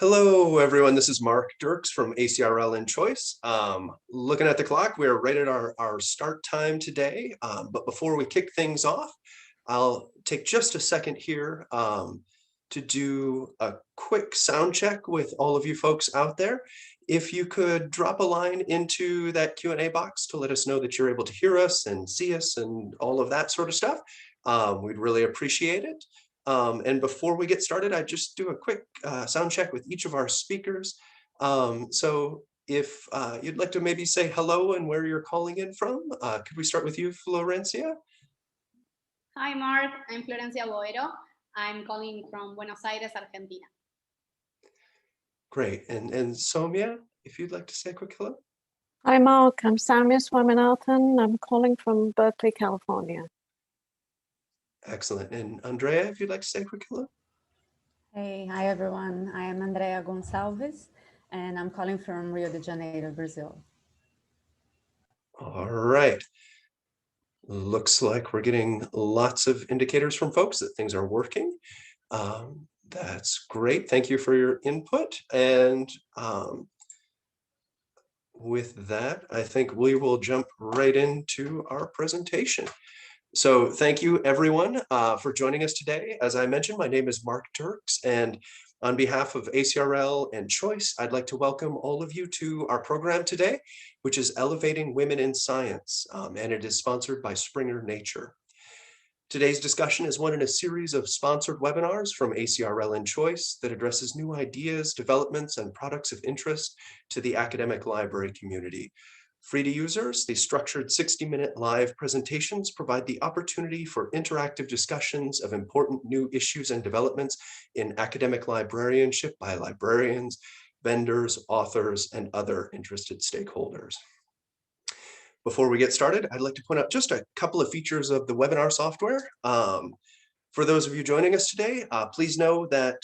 Hello, everyone. This is Mark Dirks from ACRL and Choice. Looking at the clock, we're right at our start time today. But before we kick things off, I'll take just a second here to do a quick sound check with all of you folks out there. If you could drop a line into that Q&A box to let us know that you're able to hear us and see us and all of that sort of stuff, we'd really appreciate it. And before we get started, I just do a quick sound check with each of our speakers. So if you'd like to maybe say hello and where you're calling in from, could we start with you, Florencia? Hi, Mark. I'm Florencia Boero. I'm calling from Buenos Aires, Argentina. Great. And Somia, if you'd like to say a quick hello. Hi, Mark. I'm Samia Swaminathan. I'm calling from Berkeley, California. Excellent. And Andrea, if you'd like to say a quick hello. Hey, hi everyone. I am Andrea Gonçalves, and I'm calling from Rio de Janeiro, Brazil. All right. Looks like we're getting lots of indicators from folks that things are working. That's great. Thank you for your input. And with that, I think we will jump right into our presentation. So thank you, everyone, for joining us today. As I mentioned, my name is Mark Dirks, and on behalf of ACRL and Choice, I'd like to welcome all of you to our program today, which is Elevating Women in Science, and it is sponsored by Springer Nature. Today's discussion is one in a series of sponsored webinars from ACRL and Choice that addresses new ideas, developments, and products of interest to the academic library community. Free to users, the structured 60-minute live presentations provide the opportunity for interactive discussions of important new issues and developments in academic librarianship by librarians, vendors, authors, and other interested stakeholders. Before we get started, I'd like to point out just a couple of features of the webinar software. For those of you joining us today, please know that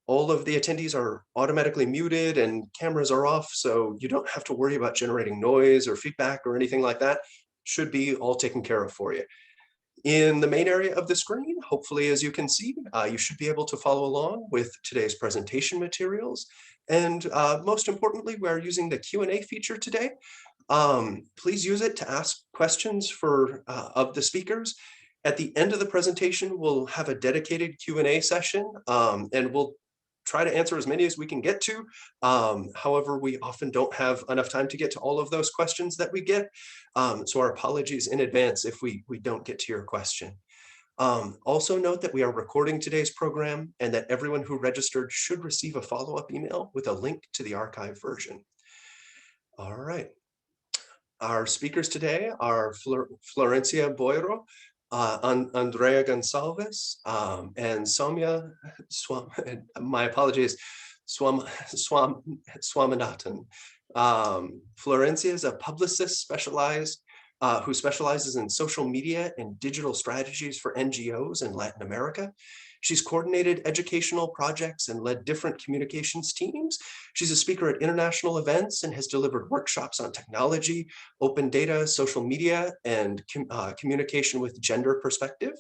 all of the attendees are automatically muted and cameras are off, so you don't have to worry about generating noise or feedback or anything like that. Should be all taken care of for you. In the main area of the screen, hopefully, as you can see, you should be able to follow along with today's presentation materials. And most importantly, we're using the Q&A feature today. Please use it to ask questions of the speakers. At the end of the presentation, we'll have a dedicated Q&A session, and we'll try to answer as many as we can get to. However, we often don't have enough time to get to all of those questions that we get. So our apologies in advance if we don't get to your question. Also note that we are recording today's program and that everyone who registered should receive a follow-up email with a link to the archive version. All right. Our speakers today are Florencia Boero, Andrea Gonçalves, and Somia, my apologies, Swaminathan. Florencia is a publicist who specializes in social media and digital strategies for NGOs in Latin America. She's coordinated educational projects and led different communications teams. She's a speaker at international events and has delivered workshops on technology, open data, social media, and communication with gender perspective.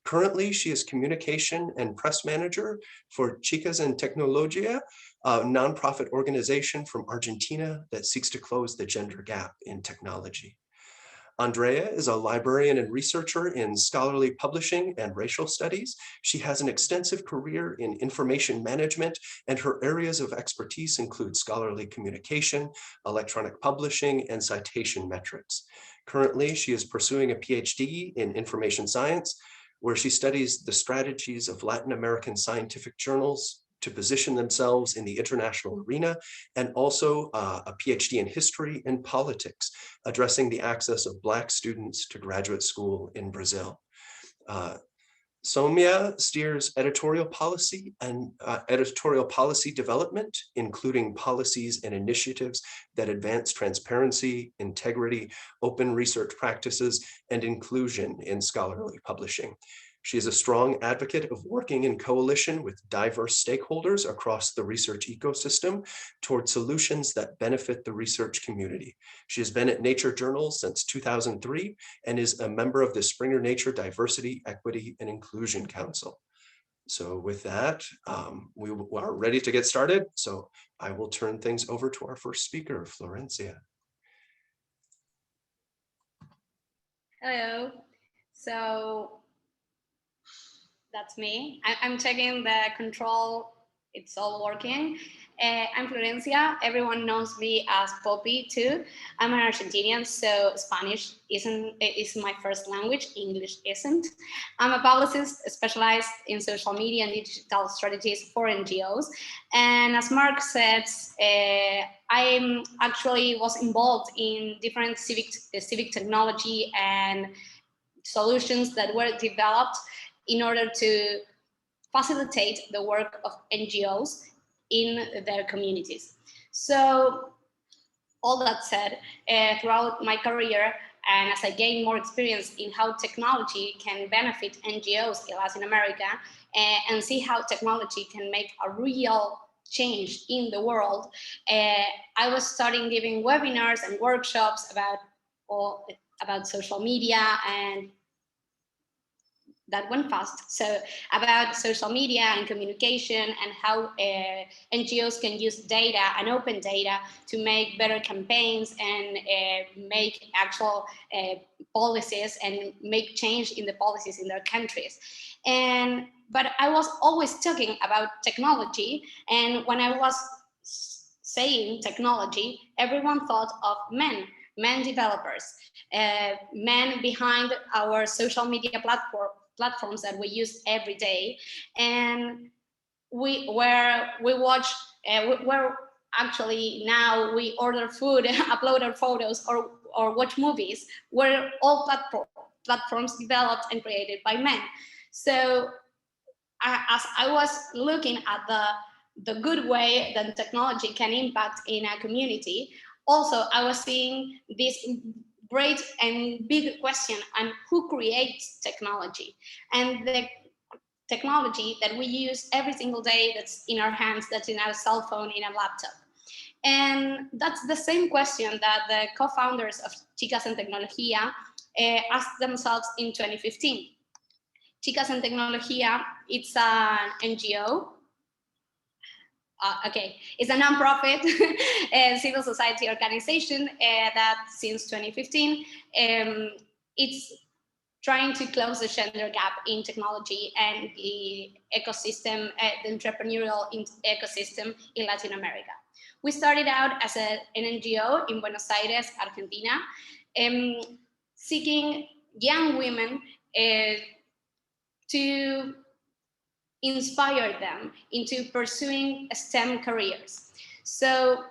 Currently, she is communication and press manager for Chicas and Tecnologia, a nonprofit organization from Argentina that seeks to close the gender gap in technology. Andrea is a librarian and researcher in scholarly publishing and racial studies. She has an extensive career in information management, and her areas of expertise include scholarly communication, electronic publishing, and citation metrics. Currently, she is pursuing a PhD in information science, where she studies the strategies of Latin American scientific journals to position themselves in the international arena, and also a PhD in history and politics, addressing the access of Black students to graduate school in Brazil. Somia steers editorial policy and editorial policy development, including policies and initiatives that advance transparency, integrity, open research practices, and inclusion in scholarly publishing. She is a strong advocate of working in coalition with diverse stakeholders across the research ecosystem toward solutions that benefit the research community. She has been at Nature Journals since 2003 and is a member of the Springer Nature Diversity, Equity, and Inclusion Council. So with that, we are ready to get started. So I will turn things over to our first speaker, Florencia. Hello. So that's me. I'm checking the control. It's all working. I'm Florencia. Everyone knows me as Poppy too. I'm an Argentinian, so Spanish is my first language. English isn't. I'm a publicist specialized in social media and digital strategies for NGOs. And as Mark said, I actually was involved in different civic technology and solutions that were developed in order to facilitate the work of NGOs in their communities. So all that said, throughout my career, and as I gain more experience in how technology can benefit NGOs in Latin America, and see how technology can make a real change in the world, I was starting giving webinars and workshops about social media, and that went fast. So about social media and communication and how NGOs can use data and open data to make better campaigns and make actual policies and make change in the policies in their countries. But I was always talking about technology, and when I was saying technology, everyone thought of men developers, men behind our social media platforms that we use every day, and where actually now we order food, upload our photos, or watch movies, were all platforms developed and created by men. So as I was looking at the good way that technology can impact in a community, also I was seeing this great and big question on who creates technology, and the technology that we use every single day that's in our hands, that's in our cell phone, in a laptop. And that's the same question that the co-founders of Chicas and Tecnologia asked themselves in 2015. Chicas and Tecnologia, it's an NGO. It's a nonprofit civil society organization that since 2015, it's trying to close the gender gap in technology and the ecosystem, the entrepreneurial ecosystem in Latin America. We started out as an NGO in Buenos Aires, Argentina, seeking young women to inspire them into pursuing STEM careers. So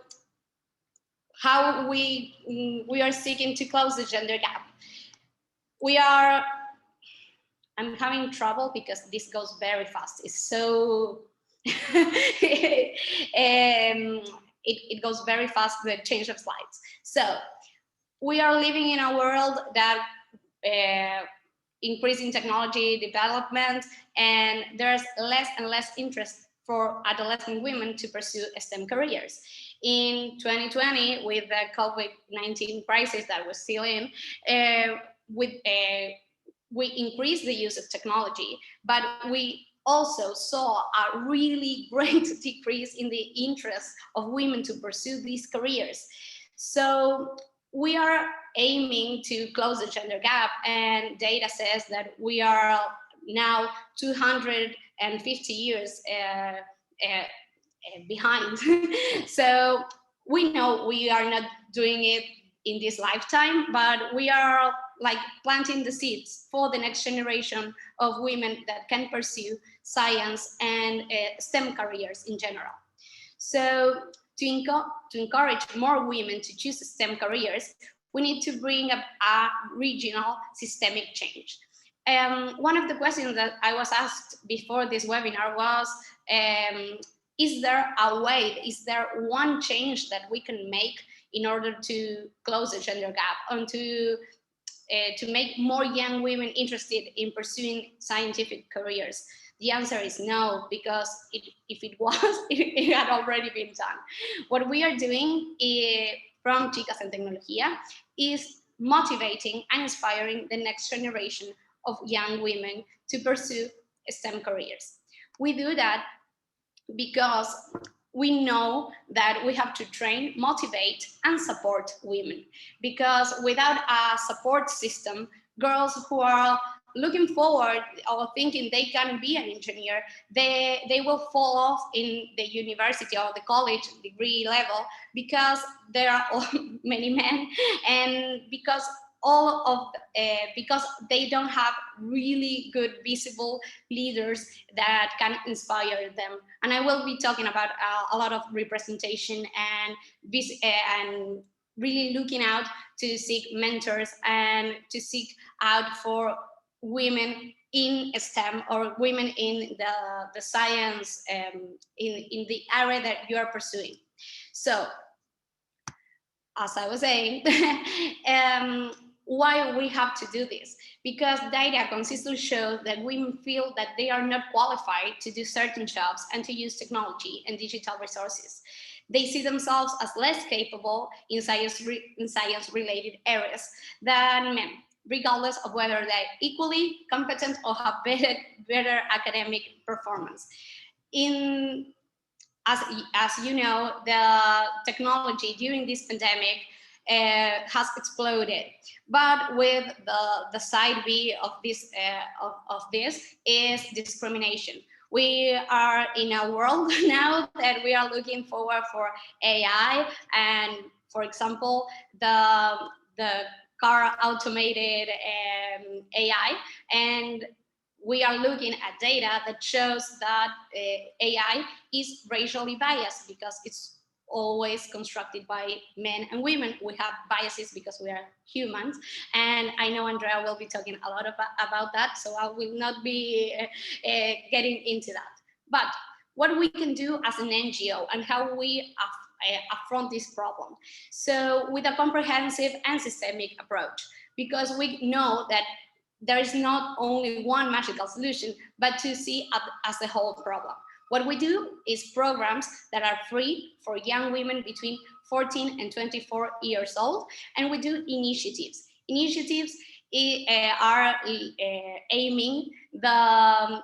how we are seeking to close the gender gap. I'm having trouble because this goes very fast. It's so, it goes very fast, the change of slides. So we are living in a world that increasing technology development, and there's less and less interest for adolescent women to pursue STEM careers. In 2020, with the COVID-19 crisis that we're still in, we increased the use of technology, but we also saw a really great decrease in the interest of women to pursue these careers. So we are aiming to close the gender gap, and data says that we are now 250 years behind. So we know we are not doing it in this lifetime, but we are like planting the seeds for the next generation of women that can pursue science and STEM careers in general. So to encourage more women to choose STEM careers, we need to bring up a regional systemic change. One of the questions that I was asked before this webinar was, is there a way, is there one change that we can make in order to close the gender gap and to make more young women interested in pursuing scientific careers? The answer is no, because if it was, it had already been done. What we are doing from Chicas and Tecnologia is motivating and inspiring the next generation of young women to pursue STEM careers. We do that because we know that we have to train, motivate, and support women. Because without a support system, girls who are looking forward or thinking they can be an engineer, they will fall off in the university or the college degree level because there are many men, and because because they don't have really good visible leaders that can inspire them. And I will be talking about a lot of representation and really looking out to seek mentors and to seek out for women in STEM or women in the science in the area that you are pursuing. So, as I was saying, why we have to do this? Because data consistently shows that women feel that they are not qualified to do certain jobs and to use technology and digital resources. They see themselves as less capable in science-related areas than men, regardless of whether they're equally competent or have better academic performance. As you know, the technology during this pandemic has exploded. But with the side B of this is discrimination. We are in a world now that we are looking forward for AI, and for example, the car automated AI, and we are looking at data that shows that AI is racially biased because it's always constructed by men and women. We have biases because we are humans, and I know Andrea will be talking a lot about that, so I will not be getting into that. But what we can do as an NGO and how we affront this problem. So with a comprehensive and systemic approach, because we know that there is not only one magical solution, but to see as a whole problem. What we do is programs that are free for young women between 14 and 24 years old, and we do initiatives. Initiatives are aiming the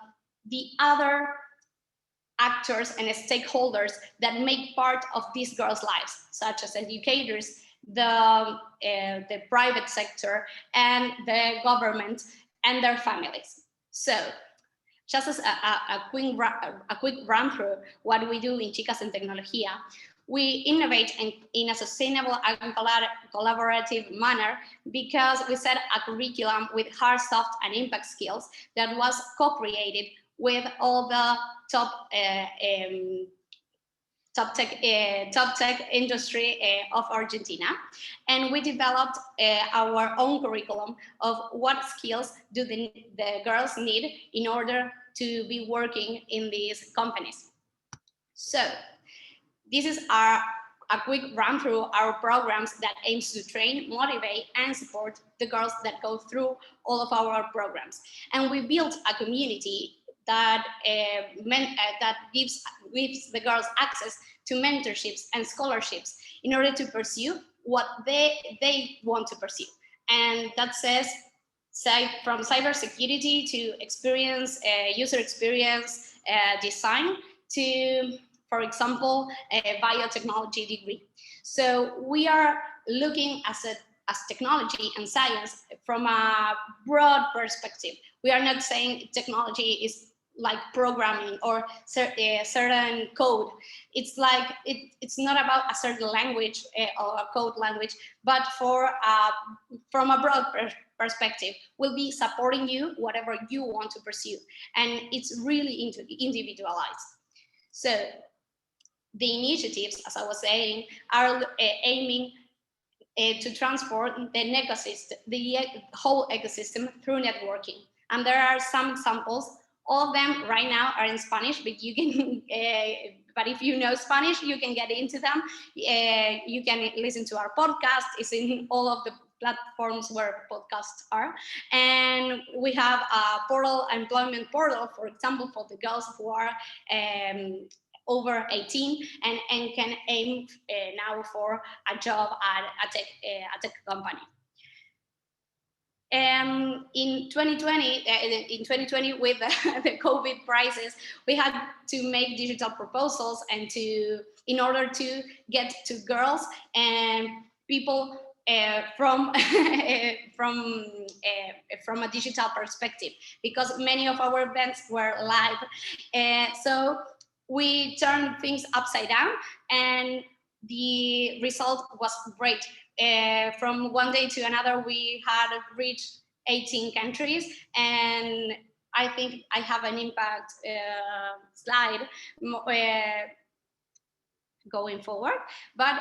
other actors and stakeholders that make part of these girls' lives, such as educators, the private sector, and the government and their families. So, just as a quick run through what we do in Chicas and Tecnologia, we innovate in a sustainable and collaborative manner because we set a curriculum with hard, soft, and impact skills that was co-created with all the top tech industry of Argentina. And we developed our own curriculum of what skills do the girls need in order to be working in these companies. So this is a quick run through our programs that aims to train, motivate, and support the girls that go through all of our programs. And we built a community that that gives the girls access to mentorships and scholarships in order to pursue what they want to pursue. And that says from cybersecurity to user experience design to, for example, a biotechnology degree. So we are looking as technology and science from a broad perspective. We are not saying technology is like programming or certain code. It's like it's not about a certain language or a code language, but from a broad perspective, we'll be supporting you whatever you want to pursue, and it's really individualized. So the initiatives, as I was saying, are aiming to transform the whole ecosystem through networking. And there are some examples. All of them right now are in Spanish, but you can, but if you know Spanish, you can get into them. You can listen to our podcast. It's in all of the platforms where podcasts are. And we have a employment portal, for example, for the girls who are over 18 and can aim now for a job at a tech company. In 2020 with the COVID crisis, we had to make digital proposals and in order to get to girls and people from a digital perspective, because many of our events were live. So we turned things upside down, and the result was great. From one day to another, we had reached 18 countries, and I think I have an impact slide going forward. But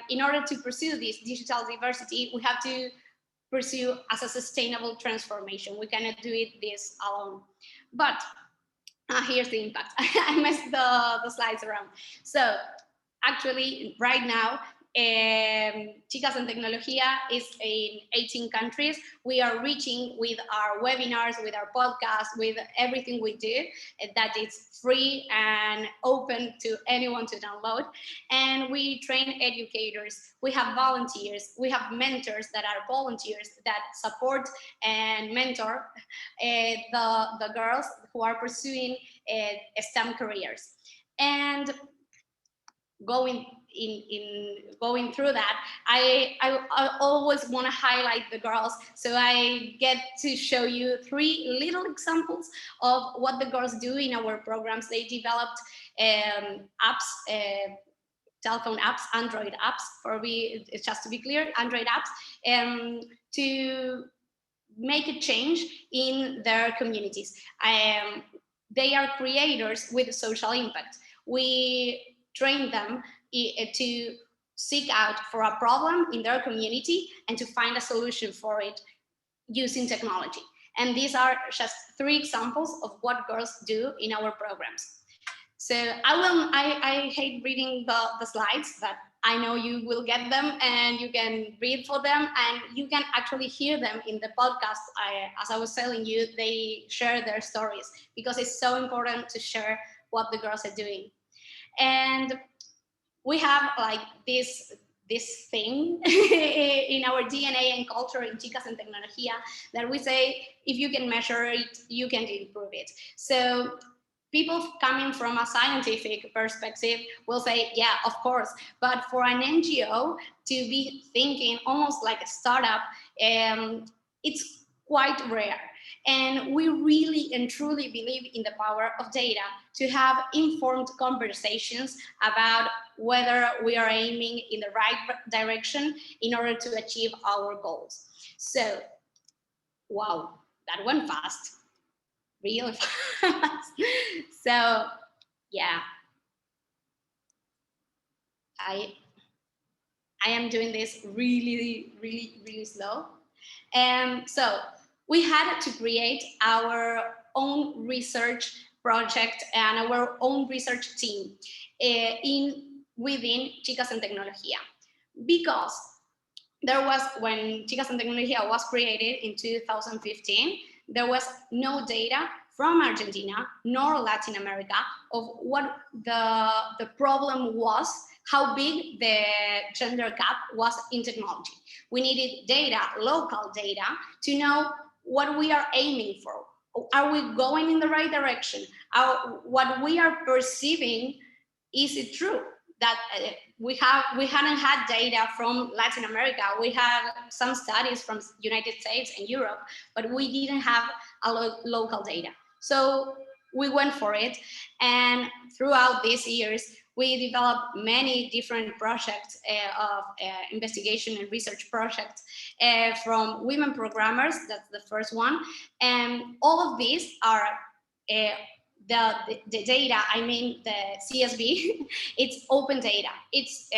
in order to pursue this digital diversity, we have to pursue as a sustainable transformation. We cannot do this alone. But here's the impact. I messed the slides around. So actually, right now, Chicas and Tecnologia is in 18 countries. We are reaching with our webinars, with our podcasts, with everything we do, that it's free and open to anyone to download. And we train educators, we have volunteers, we have mentors that are volunteers that support and mentor the girls who are pursuing STEM careers. And going through that, I always want to highlight the girls, so I get to show you 3 little examples of what the girls do in our programs. They developed apps, telephone apps, Android apps, just to be clear, Android apps, to make a change in their communities. They are creators with social impact. We train them to seek out for a problem in their community and to find a solution for it using technology. And these are just 3 examples of what girls do in our programs. So I hate reading the slides, but I know you will get them and you can read for them, and you can actually hear them in the podcast. As I was telling you, they share their stories, because it's so important to share what the girls are doing. And we have like this thing in our DNA and culture in Chicas and Tecnologia, that we say, if you can measure it, you can improve it. So people coming from a scientific perspective will say, yeah, of course. But for an NGO to be thinking almost like a startup, it's quite rare. And we really and truly believe in the power of data to have informed conversations about whether we are aiming in the right direction in order to achieve our goals. So, wow, that went fast, real fast. So, yeah, I am doing this really slow. So we had to create our own research project and our own research team within Chicas and Tecnologia, because there was, when Chicas and Tecnologia was created in 2015, there was no data from Argentina nor Latin America of what the problem was, how big the gender gap was in technology. We needed data, local data, to know what we are aiming for. Are we going in the right direction? What we are perceiving, is it true? That we hadn't had data from Latin America. We had some studies from United States and Europe, but we didn't have a local data. So we went for it, and throughout these years, we developed many different projects of investigation and research projects from women programmers. That's the first one, and all of these are the data, I mean the CSV, it's open data. It's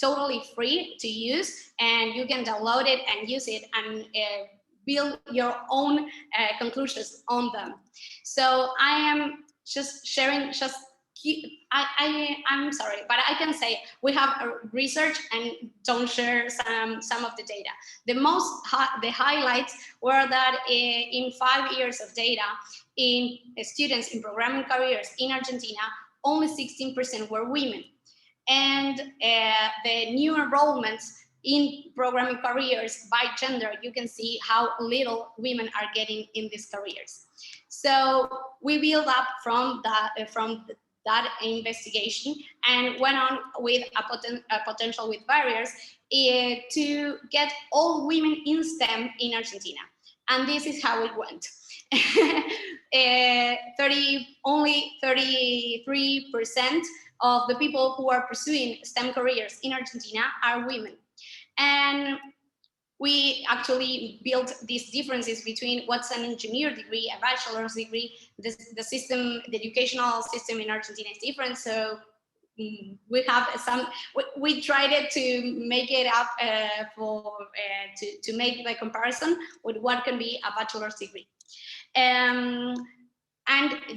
totally free to use, and you can download it and use it and build your own conclusions on them. So I am just sharing, I'm sorry, but I can say we have a research and don't share some of the data. The highlights were that in 5 years of data, in students in programming careers in Argentina, only 16% were women. And the new enrollments in programming careers by gender, you can see how little women are getting in these careers. So we build up from that investigation and went on with a potential with barriers to get all women in STEM in Argentina. And this is how it went. Only 33% of the people who are pursuing STEM careers in Argentina are women. And we actually built these differences between what's an engineer degree, a bachelor's degree. The educational system in Argentina is different. So we have we tried to make it up to make the comparison with what can be a bachelor's degree. And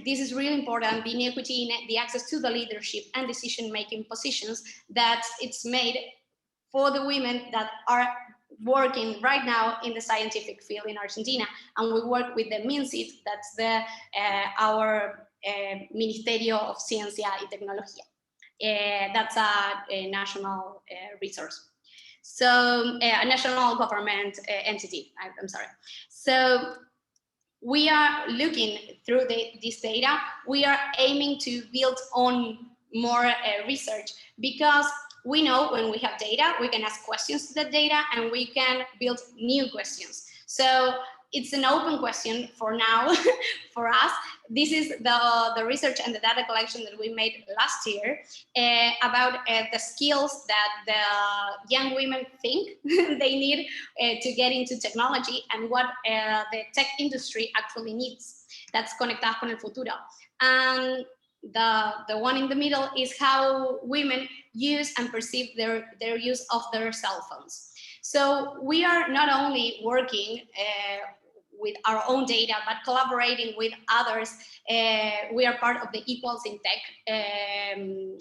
this is really important, the inequity in the access to the leadership and decision-making positions that it's made for the women that are working right now in the scientific field in Argentina. And we work with the MINCIT, that's our Ministerio of Ciencia y Tecnología. That's a national resource. So a national government entity, I'm sorry. So we are looking through this data. We are aiming to build on more research, because we know when we have data, we can ask questions to the data and we can build new questions. So it's an open question for now for us. This is the research and the data collection that we made last year about the skills that the young women think they need to get into technology and what the tech industry actually needs. That's Conectadas con el Futuro. And the one in the middle is how women use and perceive their use of their cell phones. So we are not only working with our own data, but collaborating with others. We are part of the Equals in Tech the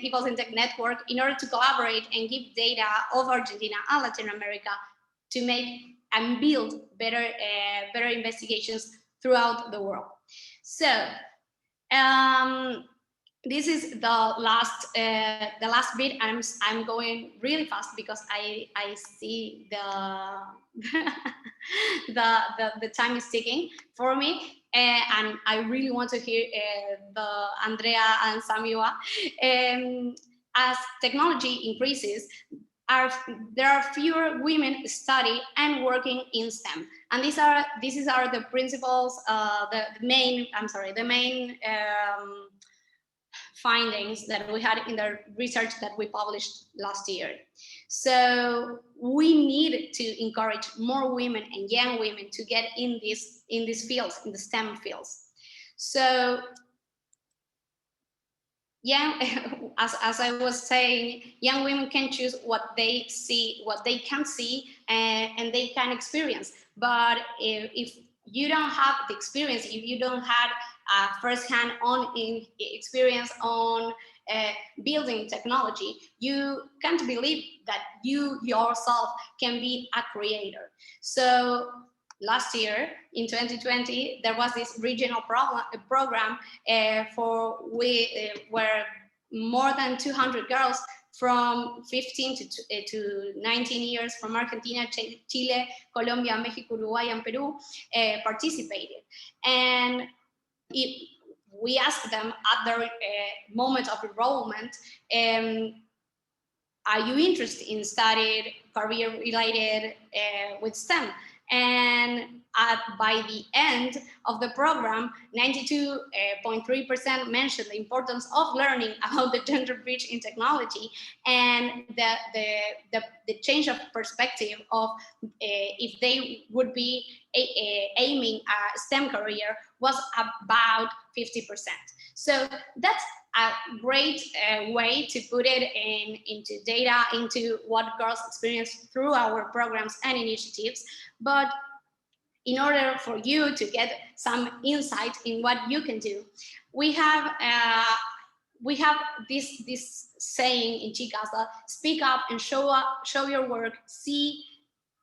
Equals in Tech network, in order to collaborate and give data of Argentina and Latin America to make and build better investigations throughout the world. So this is the last bit. I'm going really fast because I see the time is ticking for me, and I really want to hear the Andrea and Samuel. As technology increases, there are fewer women study and working in STEM, and these are the principles, the main findings that we had in the research that we published last year. So we need to encourage more women and young women to get in these fields, in the STEM fields. So yeah, as I was saying, young women can choose what they see, what they can see, and they can experience. But if you don't have the experience, if you don't have first-hand experience on building technology, you can't believe that you yourself can be a creator. So last year, in 2020, there was this regional program where more than 200 girls from 15 to 19 years from Argentina, Chile, Colombia, Mexico, Uruguay, and Peru participated. And we asked them at their moment of enrollment, are you interested in studying career related with STEM? And by the end of the program, 92.3% mentioned the importance of learning about the gender breach in technology, and the change of perspective of if they would be aiming a STEM career was about 50%. So that's a great way to put it into data, into what girls experience through our programs and initiatives. But in order for you to get some insight in what you can do, we have this saying in Chicas that speak up and show your work. See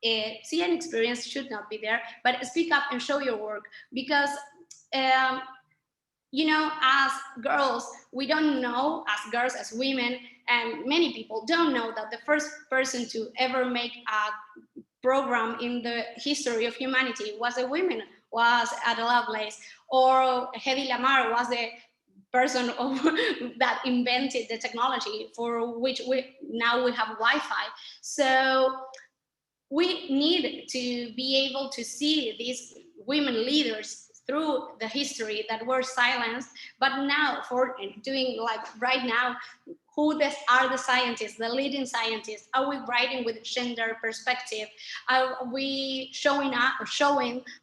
and experience should not be there, but speak up and show your work, because you know, as girls, we don't know, as girls, as women, and many people don't know that the first person to ever make a program in the history of humanity was a woman, was Ada Lovelace, or Hedy Lamarr was the person that invented the technology for which now we have Wi-Fi. So we need to be able to see these women leaders through the history that were silenced, but now for doing like right now, who are the scientists, the leading scientists? Are we writing with gender perspective? Are we showing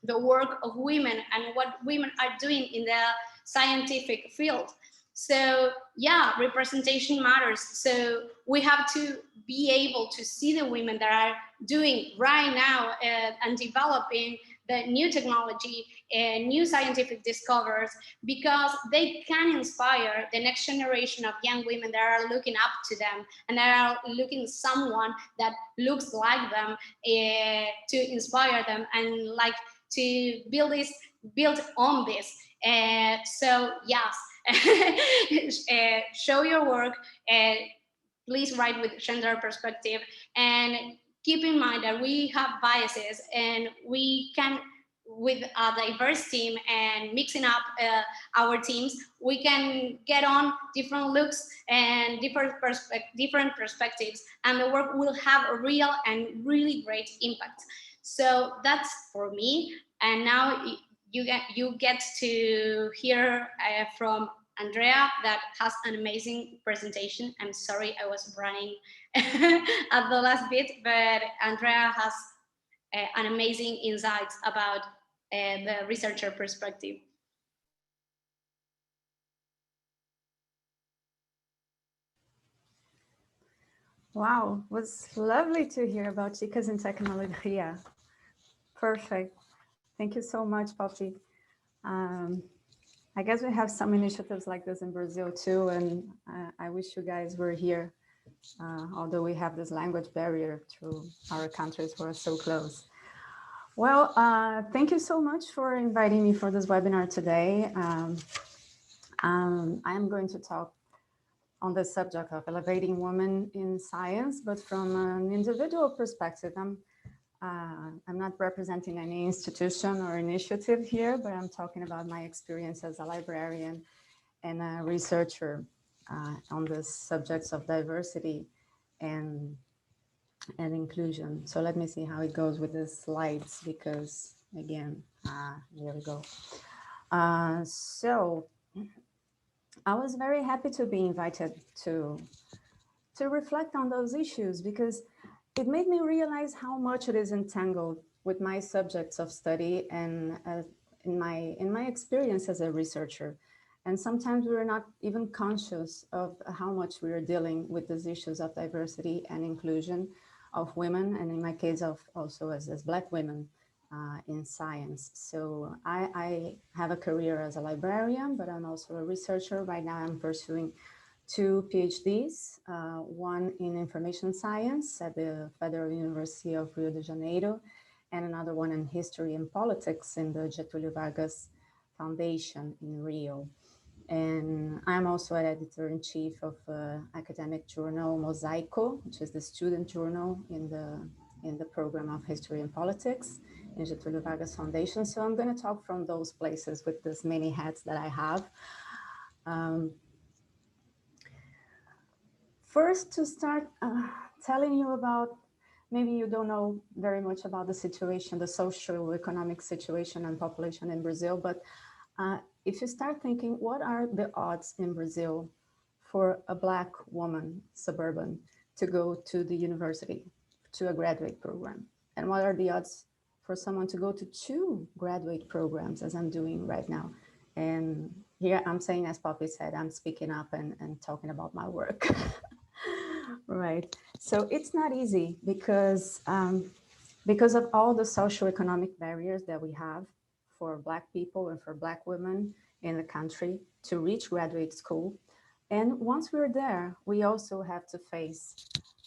the work of women and what women are doing in the scientific field? So yeah, representation matters. So we have to be able to see the women that are doing right now and developing the new technology and new scientific discoveries, because they can inspire the next generation of young women that are looking up to them and that are looking someone that looks like them to inspire them and like to build on this. So yes, show your work. Please write with gender perspective, and keep in mind that we have biases, and we can, with a diverse team and mixing up our teams, we can get on different looks and different perspectives, and the work will have a real and really great impact. So that's for me. And now you get to hear from Andrea, that has an amazing presentation. I'm sorry I was running at the last bit, but Andrea has an amazing insights about the researcher perspective. Wow, it was lovely to hear about Chicas in Tecnologia. Perfect. Thank you so much, Poppy. I guess we have some initiatives like this in Brazil too, and I wish you guys were here, although we have this language barrier to our countries who are so close. Well, thank you so much for inviting me for this webinar today. I am going to talk on the subject of elevating women in science, but from an individual perspective. I'm not representing any institution or initiative here, but I'm talking about my experience as a librarian and a researcher on the subjects of diversity and inclusion. So let me see how it goes with the slides, because again, here we go. So I was very happy to be invited to reflect on those issues, because it made me realize how much it is entangled with my subjects of study and in my experience as a researcher. And sometimes we're not even conscious of how much we are dealing with these issues of diversity and inclusion of women, and in my case of also as Black women in science. So I have a career as a librarian, but I'm also a researcher. Right now I'm pursuing 2 PhDs, one in information science at the Federal University of Rio de Janeiro, and another one in history and politics in the Getúlio Vargas Foundation in Rio. And I'm also an editor-in-chief of academic journal Mosaico, which is the student journal in the program of history and politics in Getúlio Vargas Foundation. So I'm going to talk from those places with this many hats that I have. First, to start telling you about, maybe you don't know very much about the situation, the socio-economic situation and population in Brazil, but if you start thinking, what are the odds in Brazil for a Black woman, suburban, to go to the university, to a graduate program? And what are the odds for someone to go to 2 graduate programs, as I'm doing right now? And here I'm saying, as Poppy said, I'm speaking up and talking about my work. Right. So it's not easy because of all the socioeconomic barriers that we have for Black people and for Black women in the country to reach graduate school. And once we're there, we also have to face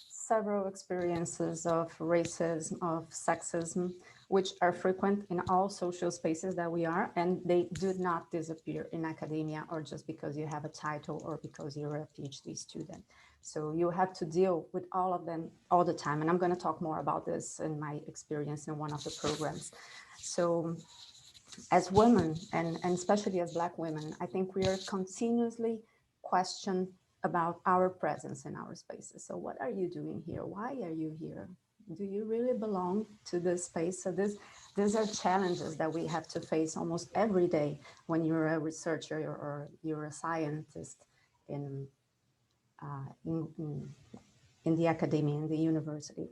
several experiences of racism, of sexism, which are frequent in all social spaces that we are, and they do not disappear in academia or just because you have a title or because you're a PhD student. So you have to deal with all of them all the time. And I'm going to talk more about this in my experience in one of the programs. So as women, and especially as Black women, I think we are continuously questioned about our presence in our spaces. So what are you doing here? Why are you here? Do you really belong to this space? So these are challenges that we have to face almost every day when you're a researcher or you're a scientist in the academia, in the university.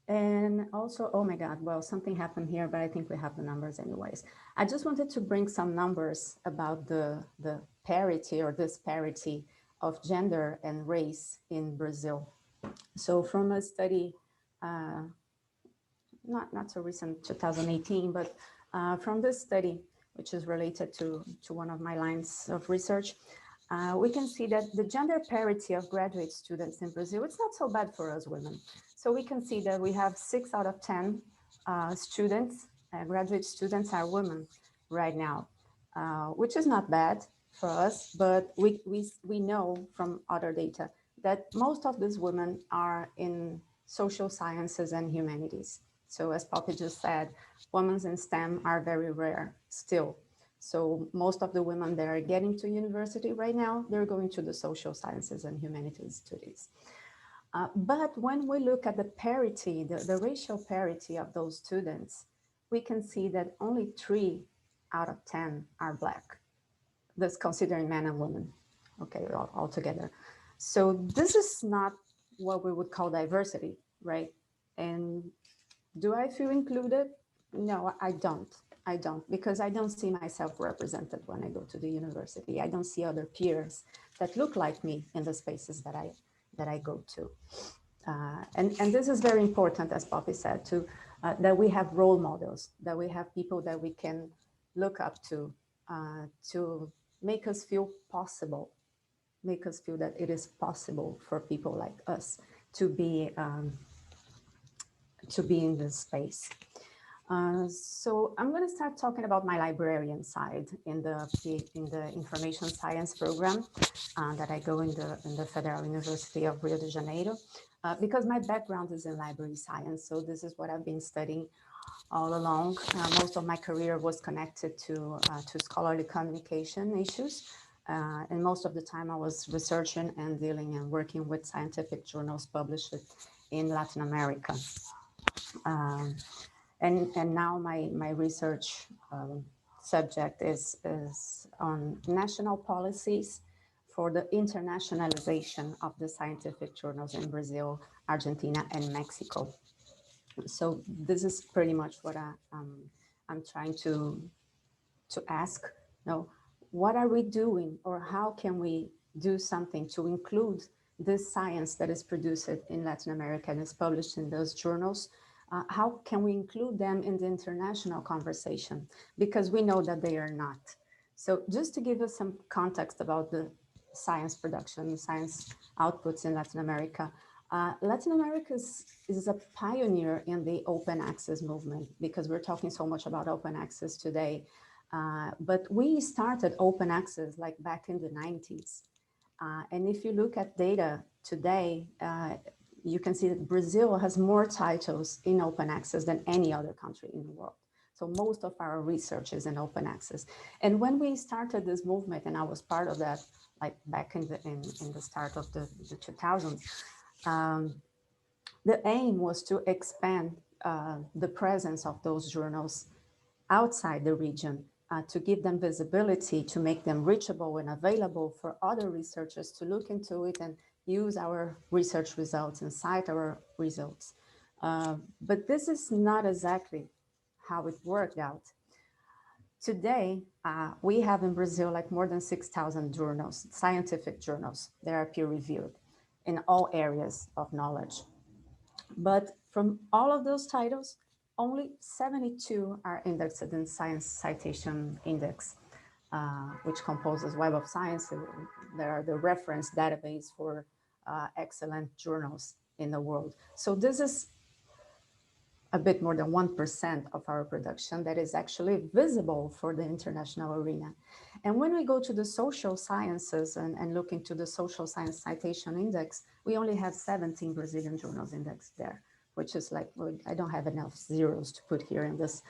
And also, oh my God, well, something happened here, but I think we have the numbers anyways. I just wanted to bring some numbers about the parity or disparity of gender and race in Brazil. So from a study, not so recent, 2018, but from this study, which is related to one of my lines of research, we can see that the gender parity of graduate students in Brazil, it's not so bad for us women. So we can see that we have 6 out of 10 students, graduate students are women right now, which is not bad for us, but we know from other data that most of these women are in social sciences and humanities. So as Poppy just said, women in STEM are very rare still. So most of the women that are getting to university right now, they're going to the social sciences and humanities studies. But when we look at the parity, the racial parity of those students, we can see that only 3 out of 10 are Black. That's considering men and women, okay, all together. So this is not what we would call diversity, right? And do I feel included? No, I don't. I don't, because I don't see myself represented when I go to the university. I don't see other peers that look like me in the spaces that I go to. And this is very important, as Poppy said, that we have role models, that we have people that we can look up to make us feel possible, make us feel that it is possible for people like us to be in this space. So I'm going to start talking about my librarian side in the information science program that I go in the Federal University of Rio de Janeiro, because my background is in library science. So this is what I've been studying all along. Most of my career was connected to scholarly communication issues. And most of the time I was researching and dealing and working with scientific journals published in Latin America. And now my research subject is on national policies for the internationalization of the scientific journals in Brazil, Argentina, and Mexico. So this is pretty much what I'm trying to ask. No, what are we doing, or how can we do something to include this science that is produced in Latin America and is published in those journals? How can we include them in the international conversation? Because we know that they are not. So just to give us some context about the science production, science outputs in Latin America, Latin America is a pioneer in the open access movement, because we're talking so much about open access today. But we started open access like back in the 90s. And if you look at data today, you can see that Brazil has more titles in open access than any other country in the world. So most of our research is in open access. And when we started this movement, and I was part of that, like back in the start of the 2000s, the aim was to expand the presence of those journals outside the region, to give them visibility, to make them reachable and available for other researchers to look into it and use our research results and cite our results. But this is not exactly how it worked out. Today, we have in Brazil like more than 6,000 journals, scientific journals that are peer-reviewed in all areas of knowledge. But from all of those titles, only 72 are indexed in Science Citation Index, which composes Web of Science. They are the reference database for excellent journals in the world. So this is a bit more than 1% of our production that is actually visible for the international arena. And when we go to the social sciences and look into the social science citation index, we only have 17 Brazilian journals indexed there, which is like, well, I don't have enough zeros to put here in this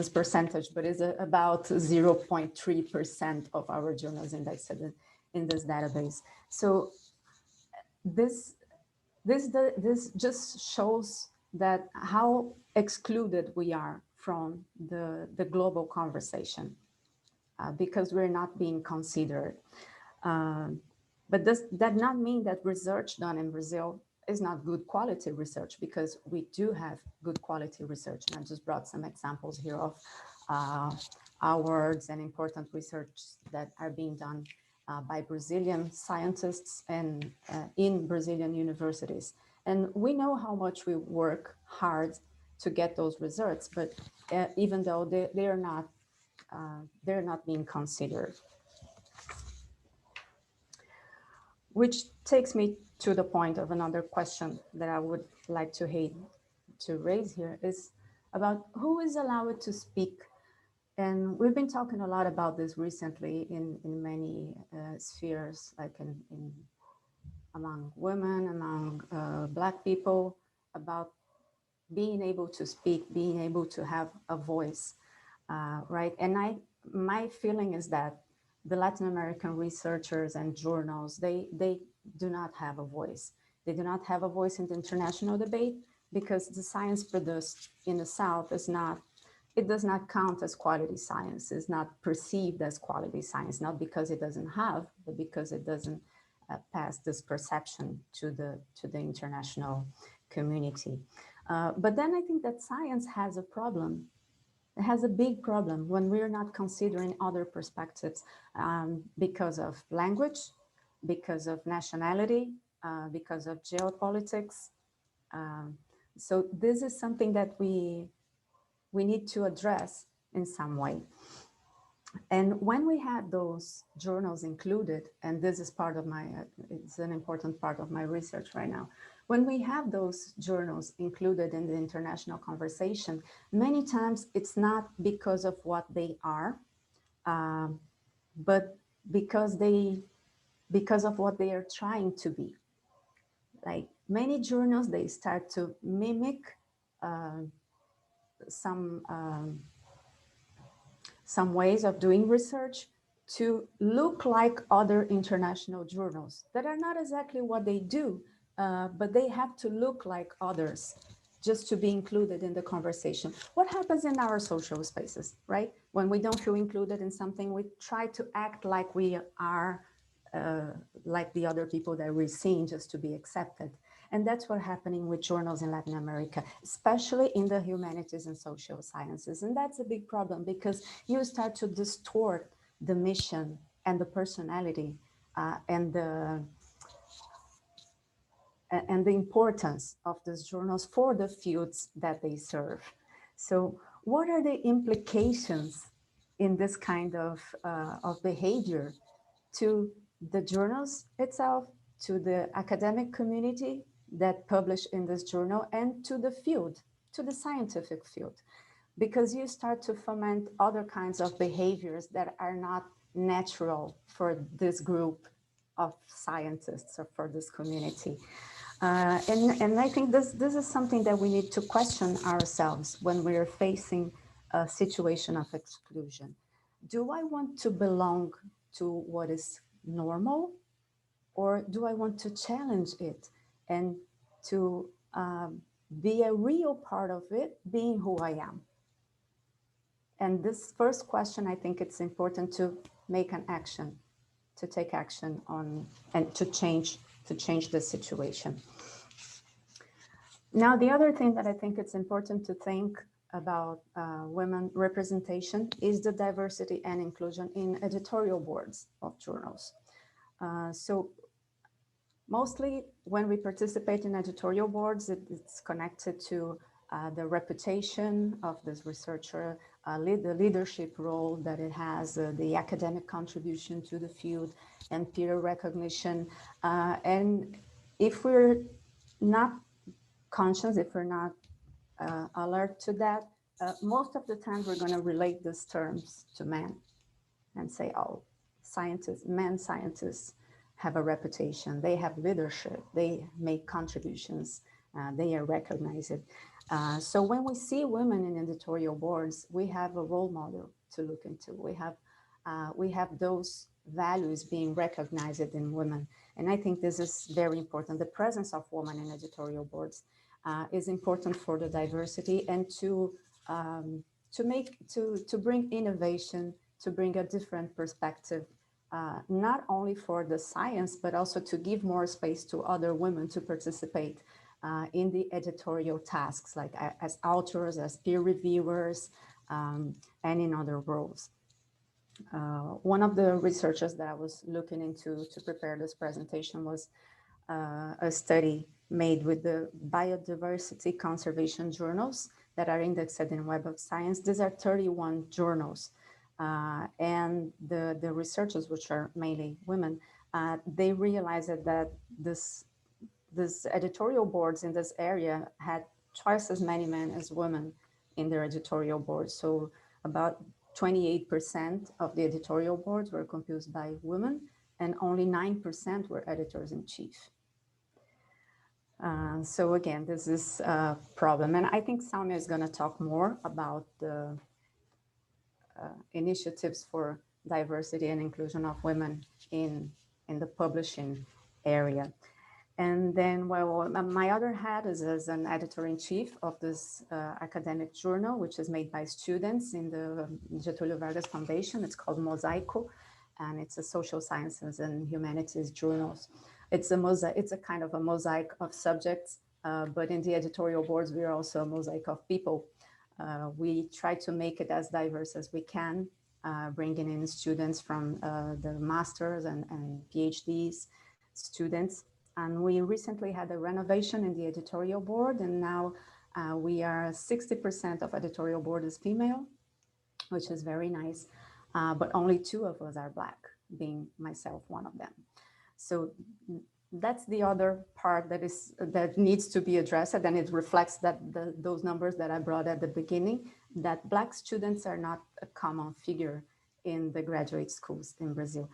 percentage, but it's about 0.3% of our journals indexed in this database. So this just shows that how excluded we are from the global conversation because we're not being considered. But does that not mean that research done in Brazil is not good quality research? Because we do have good quality research. And I just brought some examples here of awards and important research that are being done by Brazilian scientists and in Brazilian universities. And we know how much we work hard to get those results, but even though they're not being considered. Which takes me to the point of another question that I would like to raise here is about who is allowed to speak. And we've been talking a lot about this recently in many spheres, like among women, among Black people, about being able to speak, being able to have a voice, right? And my feeling is that the Latin American researchers and journals, they do not have a voice. They do not have a voice in the international debate because the science produced in the South it does not count as quality science. It's not perceived as quality science, not because it doesn't have, but because it doesn't pass this perception to the international community. But then I think that science has a problem. It has a big problem when we're not considering other perspectives because of language, because of nationality, because of geopolitics. So this is something that we need to address in some way. And when we had those journals included, and this is part of it's an important part of my research right now. When we have those journals included in the international conversation, many times it's not because of what they are, but because of what they are trying to be. Like many journals, they start to mimic some ways of doing research to look like other international journals that are not exactly what they do, but they have to look like others just to be included in the conversation. What happens in our social spaces, right? When we don't feel included in something, we try to act like we are like the other people that we're seeing just to be accepted. And that's what's happening with journals in Latin America, especially in the humanities and social sciences. And that's a big problem because you start to distort the mission and the personality and the importance of these journals for the fields that they serve. So what are the implications in this kind of behavior to the journals itself, to the academic community that publish in this journal, and to the field, to the scientific field? Because you start to foment other kinds of behaviors that are not natural for this group of scientists or for this community. And I think this is something that we need to question ourselves when we're facing a situation of exclusion. Do I want to belong to what is normal, or do I want to challenge it and to be a real part of it, being who I am? And this first question, I think it's important to make an action, to take action on, and to change the situation. Now, the other thing that I think it's important to think about women representation is the diversity and inclusion in editorial boards of journals. So mostly when we participate in editorial boards, it's connected to the reputation of this researcher, the leadership role that it has, the academic contribution to the field, and peer recognition. And if we're not conscious, if we're not alert to that. Most of the time, we're going to relate these terms to men and say, oh, scientists, men scientists have a reputation, they have leadership, they make contributions, they are recognized. So when we see women in editorial boards, we have a role model to look into. We have those values being recognized in women. And I think this is very important. The presence of women in editorial boards is important for the diversity and to bring innovation, to bring a different perspective, not only for the science, but also to give more space to other women to participate in the editorial tasks, like as authors, as peer reviewers, and in other roles. One of the researchers that I was looking into to prepare this presentation was a study made with the biodiversity conservation journals that are indexed in Web of Science. These are 31 journals. And the researchers, which are mainly women, they realized that this editorial boards in this area had twice as many men as women in their editorial boards. So about 28% of the editorial boards were composed by women, and only 9% were editors-in-chief. So again, this is a problem. And I think Salmia is going to talk more about the initiatives for diversity and inclusion of women in the publishing area. And then, well, my other hat is as an editor-in-chief of this academic journal, which is made by students in the Getúlio Vargas Foundation. It's called Mosaico, and it's a social sciences and humanities journals. It's a kind of a mosaic of subjects, but in the editorial boards, we are also a mosaic of people. We try to make it as diverse as we can, bringing in students from the masters and PhDs students. And we recently had a renovation in the editorial board, and now we are 60% of editorial board is female, which is very nice, but only 2 of us are Black, being myself one of them. So that's the other part that needs to be addressed, and it reflects that those numbers that I brought at the beginning, that Black students are not a common figure in the graduate schools in Brazil.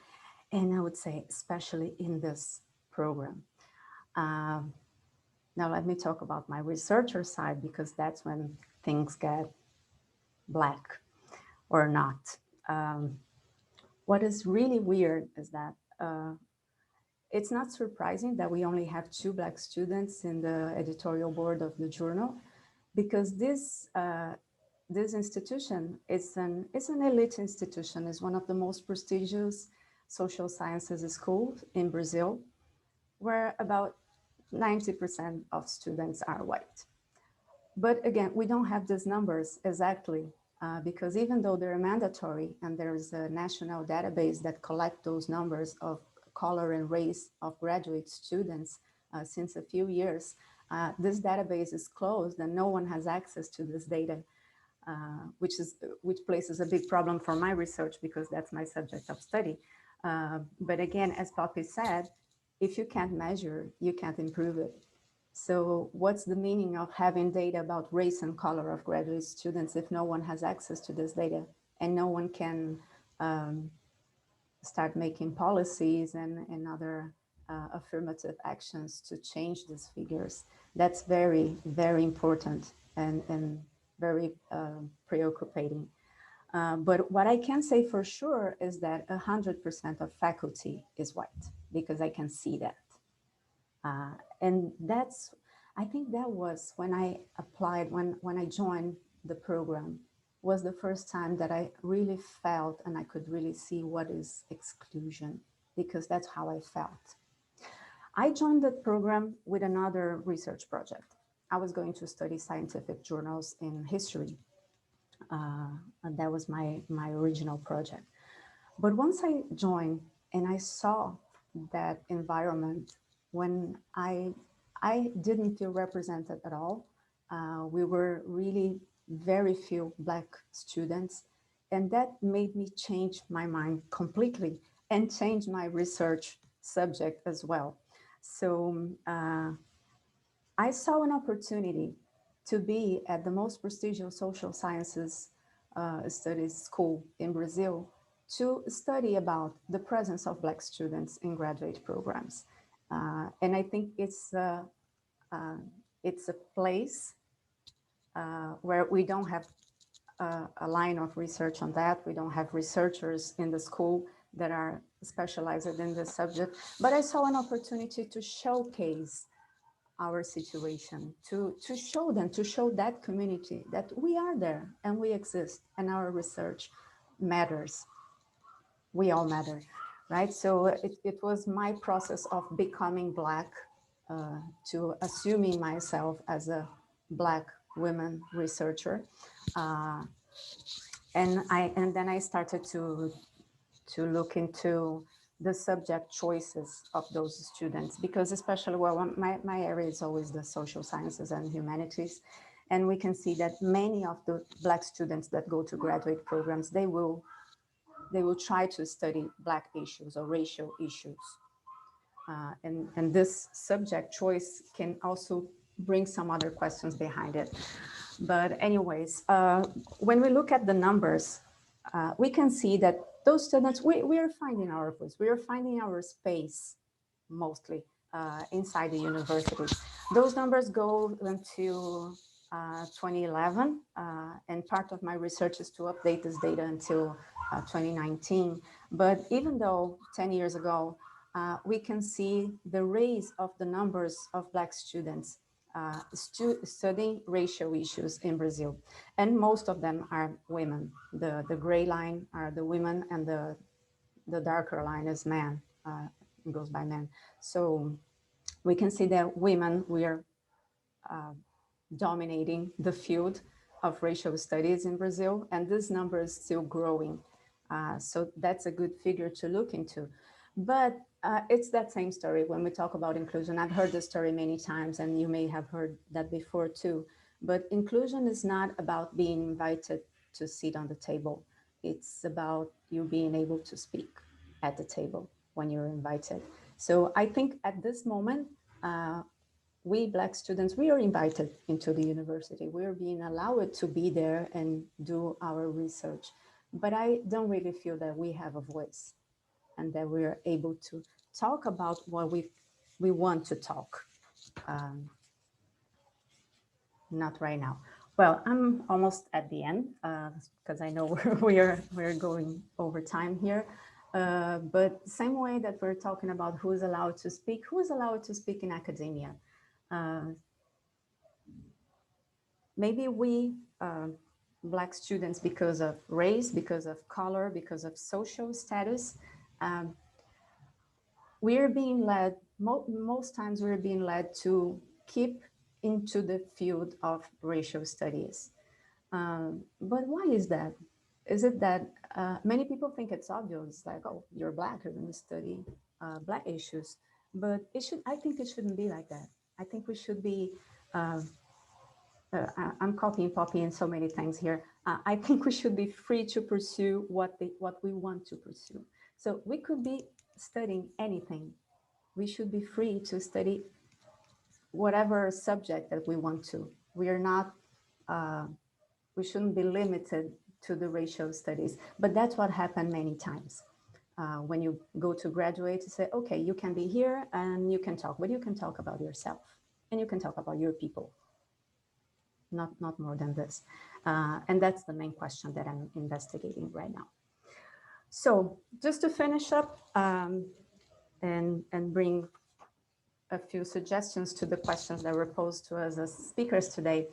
And I would say, especially in this program. Now let me talk about my researcher side, because that's when things get Black or not. What is really weird is that it's not surprising that we only have 2 Black students in the editorial board of the journal, because this institution is an elite institution. It's one of the most prestigious social sciences schools in Brazil, where about 90% of students are white. But again, we don't have these numbers exactly, because even though they're mandatory and there's a national database that collects those numbers of color and race of graduate students since a few years, this database is closed and no one has access to this data, which places a big problem for my research, because that's my subject of study. But again, as Poppy said, if you can't measure, you can't improve it. So what's the meaning of having data about race and color of graduate students if no one has access to this data and no one can start making policies and other affirmative actions to change these figures? That's very, very important and very preoccupating. But what I can say for sure is that 100% of faculty is white, because I can see that. And that's, I think that was when I applied, when I joined the program, was the first time that I really felt and I could really see what is exclusion, because that's how I felt. I joined the program with another research project. I was going to study scientific journals in history. And that was my original project. But once I joined and I saw that environment, when I didn't feel represented at all. We were really very few Black students, and that made me change my mind completely and change my research subject as well. So I saw an opportunity to be at the most prestigious social sciences studies school in Brazil to study about the presence of Black students in graduate programs. And I think it's a place where we don't have a line of research on that. We don't have researchers in the school that are specialized in this subject, but I saw an opportunity to showcase our situation, to show them, to show that community that we are there and we exist and our research matters. We all matter, right? So it was my process of becoming Black, to assuming myself as a Black women researcher. And then I started to look into the subject choices of those students, because especially, well, my area is always the social sciences and humanities. And we can see that many of the Black students that go to graduate programs, they will try to study Black issues or racial issues. And this subject choice can also bring some other questions behind it. But anyways, when we look at the numbers, we can see that those students, we are finding our voice, we are finding our space mostly inside the university. Those numbers go until 2011, and part of my research is to update this data until 2019. But even though 10 years ago, we can see the rise of the numbers of Black students studying racial issues in Brazil. And most of them are women. The gray line are the women, and the darker line is men, goes by men. So we can see that women, we are dominating the field of racial studies in Brazil, and this number is still growing. So that's a good figure to look into. But it's that same story when we talk about inclusion. I've heard this story many times, and you may have heard that before too. But inclusion is not about being invited to sit on the table. It's about you being able to speak at the table when you're invited. So I think at this moment, we Black students, we are invited into the university. We are being allowed to be there and do our research. But I don't really feel that we have a voice and that we are able to talk about what we want to talk. Not right now. Well, I'm almost at the end because I know we're going over time here. But same way that we're talking about who's allowed to speak in academia. Maybe we, Black students, because of race, because of color, because of social status, we're being led, most times we're being led to keep into the field of racial studies. But why is that? Is it that many people think it's obvious, like, oh, you're Black, you're going to study Black issues. But I think it shouldn't be like that. I think we should be, I'm copying Poppy in so many things here. I think we should be free to pursue what we want to pursue. So we could be studying anything. We should be free to study whatever subject that we want to. We are not, we shouldn't be limited to the racial studies, but that's what happened many times. When you go to graduate, you say, okay, you can be here and you can talk, but you can talk about yourself and you can talk about your people. Not more than this. And that's the main question that I'm investigating right now. So just to finish up and bring a few suggestions to the questions that were posed to us as speakers today,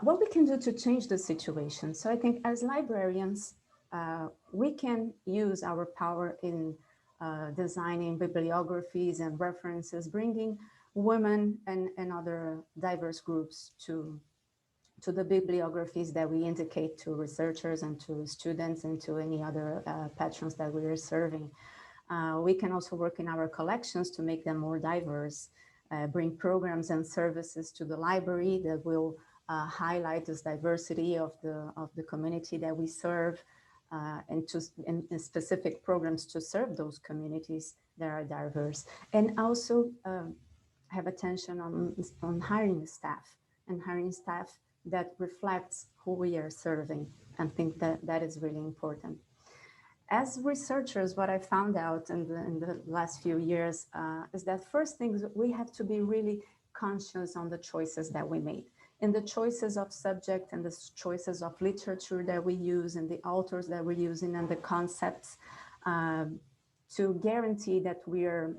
what we can do to change the situation. So I think as librarians, we can use our power in designing bibliographies and references, bringing women and other diverse groups to the bibliographies that we indicate to researchers and to students and to any other patrons that we are serving. We can also work in our collections to make them more diverse, bring programs and services to the library that will highlight this diversity of the community that we serve, and specific programs to serve those communities that are diverse. And also have attention on hiring staff that reflects who we are serving, and think that that is really important. As researchers, what I found out in the last few years is that first things, we have to be really conscious on the choices that we made, in the choices of subject and the choices of literature that we use and the authors that we're using and the concepts, to guarantee that we are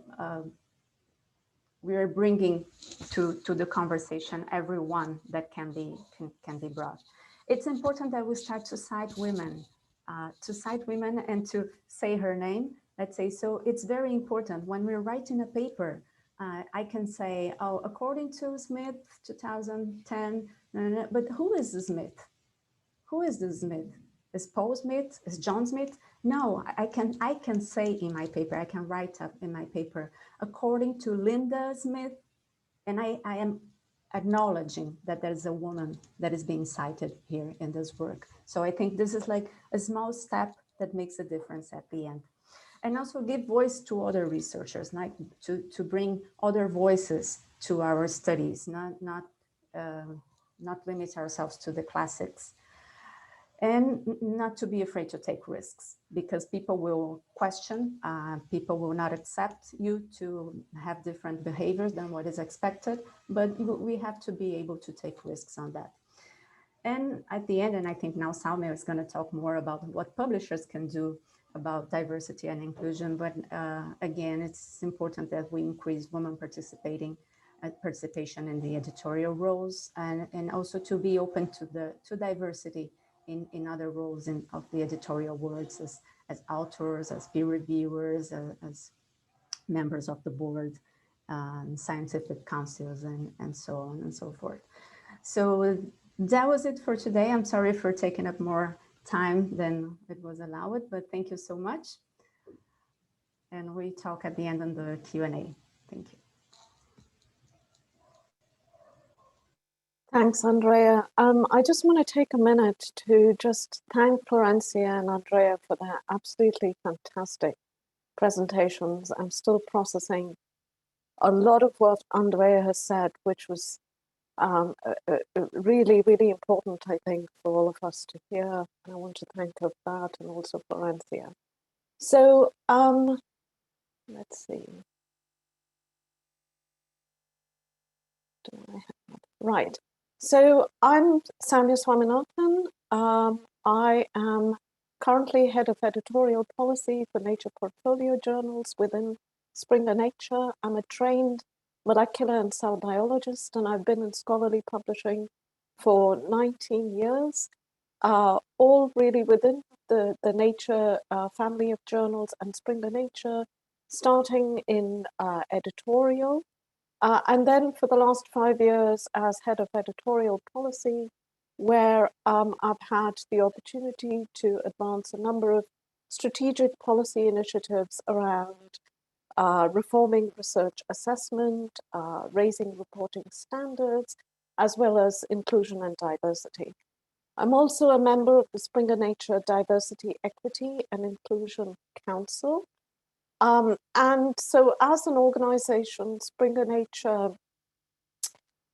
bringing to the conversation everyone that can be brought. It's important that we start to cite women, and to say her name. Let's say, so it's very important when we're writing a paper. I can say, oh, according to Smith, 2010, but who is the Smith? Who is the Smith? Is Paul Smith? Is John Smith? No, I can say in my paper, I can write up in my paper, according to Linda Smith, and I am acknowledging that there's a woman that is being cited here in this work. So I think this is like a small step that makes a difference at the end. And also give voice to other researchers, like to bring other voices to our studies, not limit ourselves to the classics. And not to be afraid to take risks, because people will question, people will not accept you to have different behaviors than what is expected, but we have to be able to take risks on that. And at the end, and I think now Salme is going to talk more about what publishers can do about diversity and inclusion, but again, it's important that we increase women participation in the editorial roles, and also to be open to diversity in other roles of the editorial worlds, as authors, as peer reviewers, as members of the board, scientific councils, and so on and so forth. So that was it for today. I'm sorry for taking up more time than it was allowed, but thank you so much. And we talk at the end on the Q&A. Thank you. Thanks, Andrea. I just want to take a minute to just thank Florencia and Andrea for their absolutely fantastic presentations. I'm still processing a lot of what Andrea has said, which was really, really important, I think, for all of us to hear. And I want to thank her for that, and also Florencia. So let's see. Do I have, right. So I'm Soumya Swaminathan. I am currently head of editorial policy for Nature portfolio journals within Springer Nature. I'm a trained molecular and cell biologist, and I've been in scholarly publishing for 19 years, all really within the Nature family of journals and Springer Nature, starting in editorial. And then for the last 5 years as head of editorial policy, where I've had the opportunity to advance a number of strategic policy initiatives around reforming research assessment, raising reporting standards, as well as inclusion and diversity. I'm also a member of the Springer Nature Diversity, Equity and Inclusion Council. And so as an organization, Springer Nature,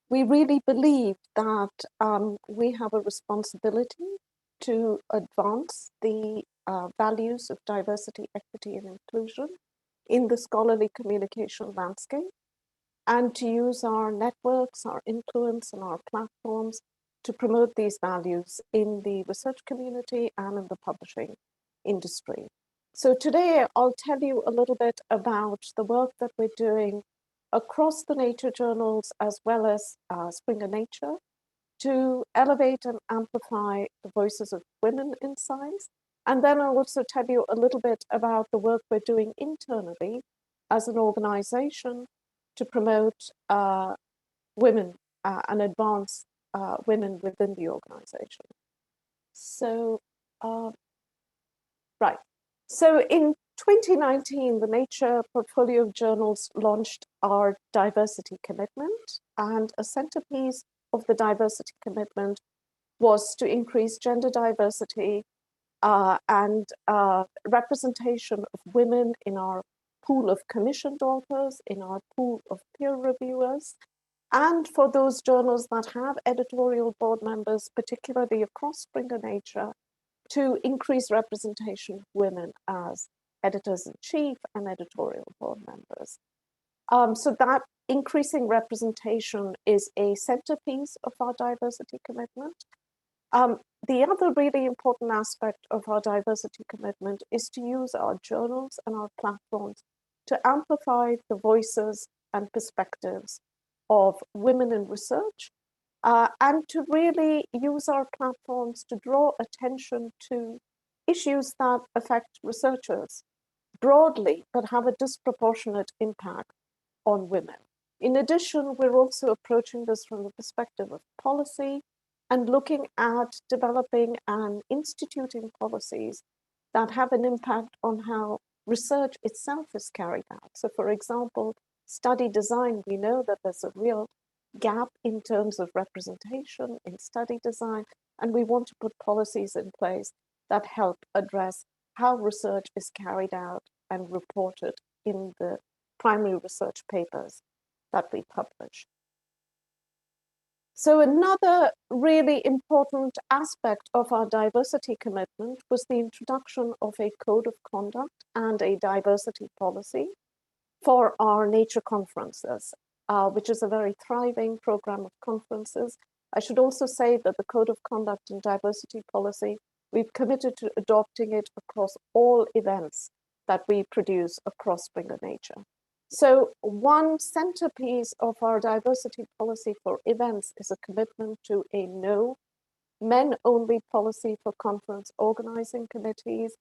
we really believe that we have a responsibility to advance the values of diversity, equity, and inclusion in the scholarly communication landscape, and to use our networks, our influence, and our platforms to promote these values in the research community and in the publishing industry. So today I'll tell you a little bit about the work that we're doing across the Nature journals as well as Springer Nature to elevate and amplify the voices of women in science. And then I'll also tell you a little bit about the work we're doing internally as an organization to promote women and advance women within the organization. So, right. So in 2019, the Nature portfolio of journals launched our diversity commitment, and a centerpiece of the diversity commitment was to increase gender diversity and representation of women in our pool of commissioned authors, in our pool of peer reviewers, and for those journals that have editorial board members, particularly across Springer Nature, to increase representation of women as editors-in-chief and editorial board members. So that increasing representation is a centerpiece of our diversity commitment. The other really important aspect of our diversity commitment is to use our journals and our platforms to amplify the voices and perspectives of women in research, and to really use our platforms to draw attention to issues that affect researchers broadly, but have a disproportionate impact on women. In addition, we're also approaching this from the perspective of policy and looking at developing and instituting policies that have an impact on how research itself is carried out. So for example, study design, we know that there's a real gap in terms of representation in study design, and we want to put policies in place that help address how research is carried out and reported in the primary research papers that we publish. So another really important aspect of our diversity commitment was the introduction of a code of conduct and a diversity policy for our nature conferences, which is a very thriving program of conferences. I should also say that the code of conduct and diversity policy, we've committed to adopting it across all events that we produce across Springer Nature. So one centerpiece of our diversity policy for events is a commitment to a no men-only policy for conference organizing committees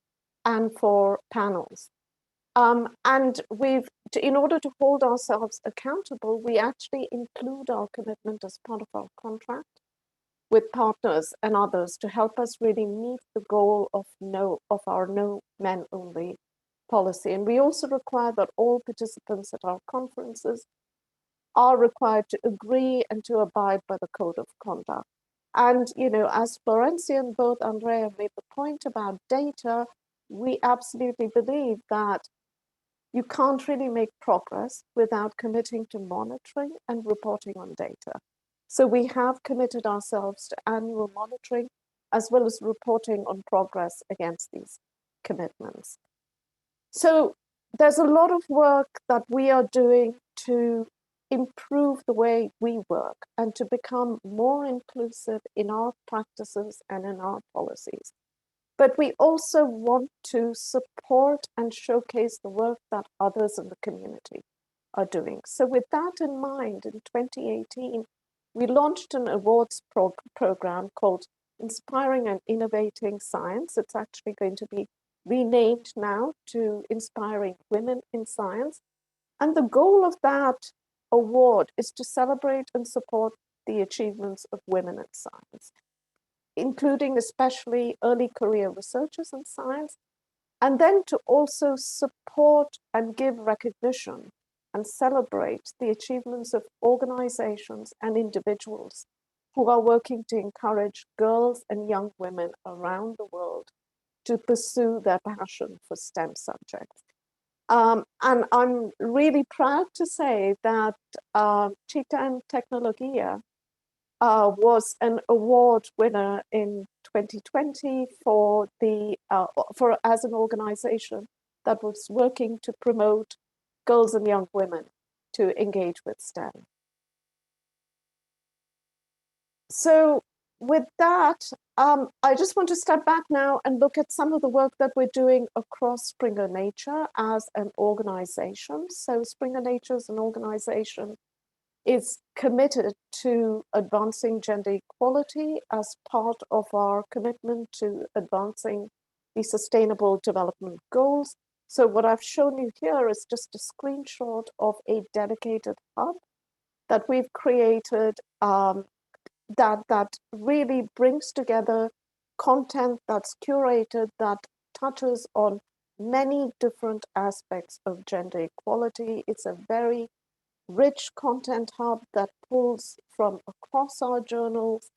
and for panels. And in order to hold ourselves accountable, we actually include our commitment as part of our contract with partners and others to help us really meet the goal of our no men only policy. And we also require that all participants at our conferences are required to agree and to abide by the code of conduct. And, you know, as Florencia and both Andrea made the point about data, we absolutely believe that you can't really make progress without committing to monitoring and reporting on data. So we have committed ourselves to annual monitoring as well as reporting on progress against these commitments. So there's a lot of work that we are doing to improve the way we work and to become more inclusive in our practices and in our policies. But we also want to support and showcase the work that others in the community are doing. So with that in mind, in 2018, we launched an awards program called Inspiring and Innovating Science. It's actually going to be renamed now to Inspiring Women in Science. And the goal of that award is to celebrate and support the achievements of women in science, including especially early career researchers in science, and then to also support and give recognition and celebrate the achievements of organizations and individuals who are working to encourage girls and young women around the world to pursue their passion for STEM subjects. And I'm really proud to say that Chicas and Tecnologia was an award winner in 2020 for as an organization that was working to promote girls and young women to engage with STEM. So with that, I just want to step back now and look at some of the work that we're doing across Springer Nature as an organization. So Springer Nature as an organization is committed to advancing gender equality as part of our commitment to advancing the Sustainable Development Goals. So what I've shown you here is just a screenshot of a dedicated hub that we've created that really brings together content that's curated, that touches on many different aspects of gender equality. It's a very rich content hub that pulls from across our journals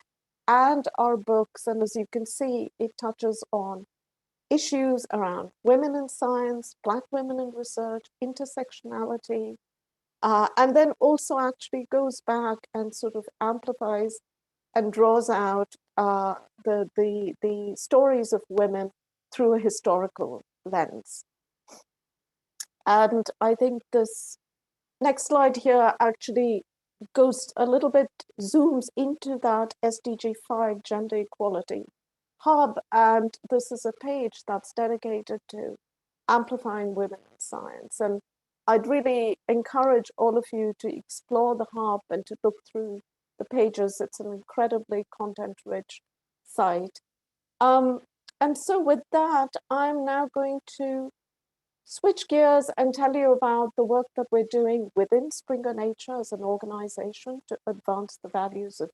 and our books. And as you can see, it touches on issues around women in science, Black women in research, intersectionality, and then also actually goes back and sort of amplifies and draws out the stories of women through a historical lens. And I think this next slide here actually goes a little bit, zooms into that SDG 5 gender equality hub. And this is a page that's dedicated to amplifying women in science. And I'd really encourage all of you to explore the hub and to look through the pages. It's an incredibly content-rich site. And so with that, I'm now going to switch gears and tell you about the work that we're doing within Springer Nature as an organization to advance the values of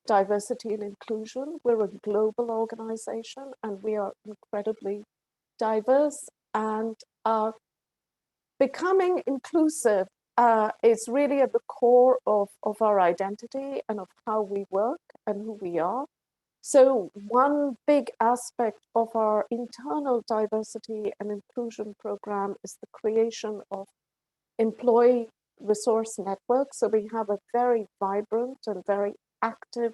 diversity and inclusion. We're a global organization and we are incredibly diverse, and becoming inclusive is really at the core of our identity and of how we work and who we are. So one big aspect of our internal diversity and inclusion program is the creation of employee resource networks. So we have a very vibrant and very active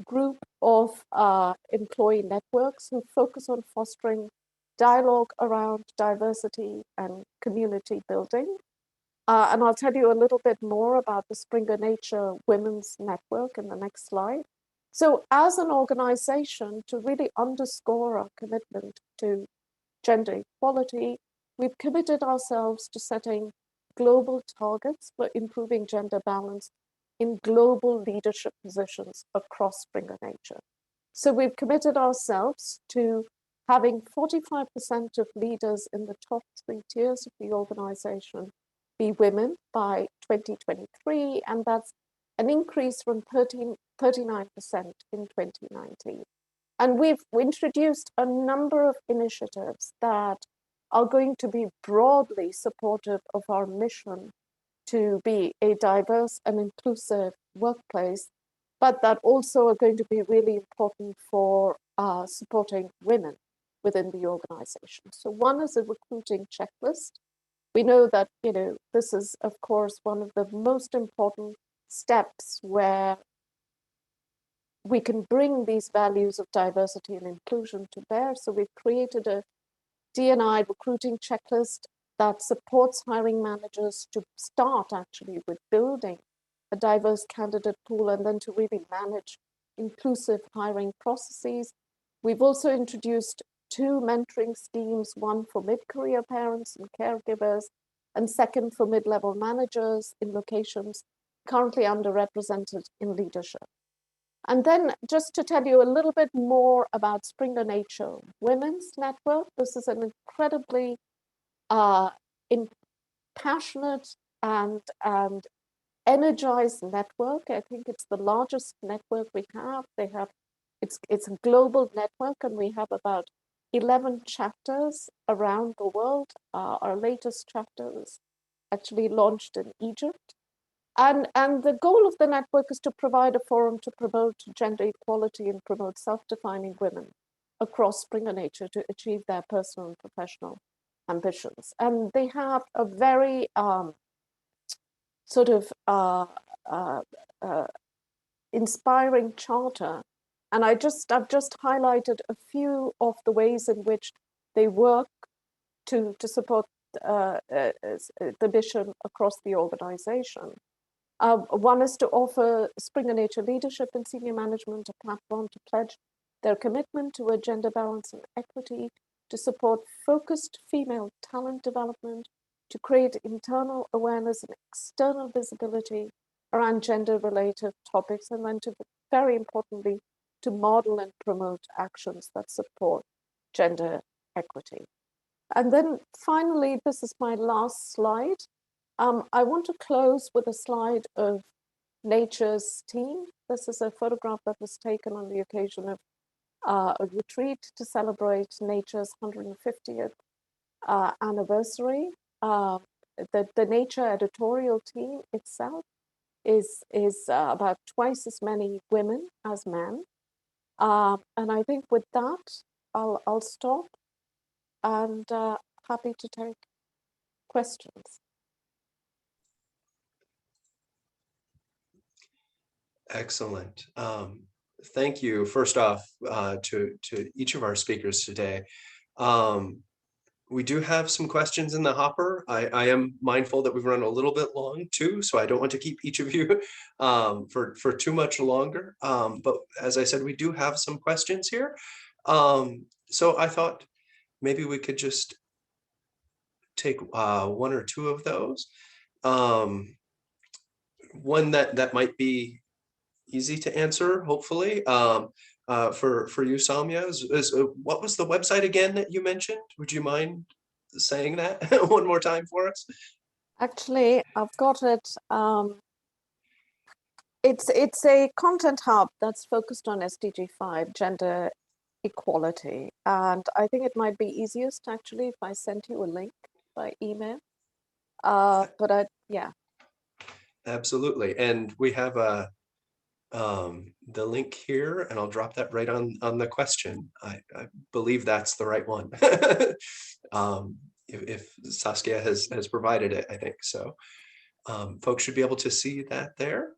group of employee networks who focus on fostering dialogue around diversity and community building. And I'll tell you a little bit more about the Springer Nature Women's Network in the next slide. So as an organization, to really underscore our commitment to gender equality, we've committed ourselves to setting global targets for improving gender balance in global leadership positions across Springer Nature. So we've committed ourselves to having 45% of leaders in the top 3 tiers of the organization be women by 2023, and that's an increase from 39% in 2019. And we've introduced a number of initiatives that are going to be broadly supportive of our mission to be a diverse and inclusive workplace, but that also are going to be really important for supporting women within the organization. So one is a recruiting checklist. We know that, this is, of course, one of the most important steps where we can bring these values of diversity and inclusion to bear. So we've created a D&I recruiting checklist that supports hiring managers to start actually with building a diverse candidate pool and then to really manage inclusive hiring processes. We've also introduced 2 mentoring schemes, one for mid-career parents and caregivers, and second for mid-level managers in locations currently underrepresented in leadership. And then just to tell you a little bit more about Springer Nature Women's Network, this is an incredibly passionate and energized network. I think it's the largest network we have. It's a global network, and we have about 11 chapters around the world. Our latest chapter was actually launched in Egypt. And the goal of the network is to provide a forum to promote gender equality and promote self-defining women across Springer Nature to achieve their personal and professional ambitions. And they have a very inspiring charter. And I've just highlighted a few of the ways in which they work to support the mission across the organization. One is to offer Springer Nature leadership and senior management a platform to pledge their commitment to a gender balance and equity, to support focused female talent development, to create internal awareness and external visibility around gender-related topics, and then to, very importantly, to model and promote actions that support gender equity. And then finally, this is my last slide. I want to close with a slide of Nature's team. This is a photograph that was taken on the occasion of a retreat to celebrate Nature's 150th anniversary. The Nature editorial team itself is about twice as many women as men. And I think with that, I'll stop and happy to take questions. Excellent. Thank you, first off, to each of our speakers today. We do have some questions in the hopper. I am mindful that we've run a little bit long too, so I don't want to keep each of you for too much longer. But as I said, we do have some questions here. So I thought maybe we could just take one or two of those. One that might be easy to answer, hopefully. For you, Samya, is what was the website again that you mentioned? Would you mind saying that one more time for us? Actually, I've got it. It's a content hub that's focused on SDG 5, gender equality. And I think it might be easiest actually if I sent you a link by email. Yeah. Absolutely. And we have the link here, and I'll drop that right on the question. I believe that's the right one. If Saskia has provided it, I think so. Folks should be able to see that there.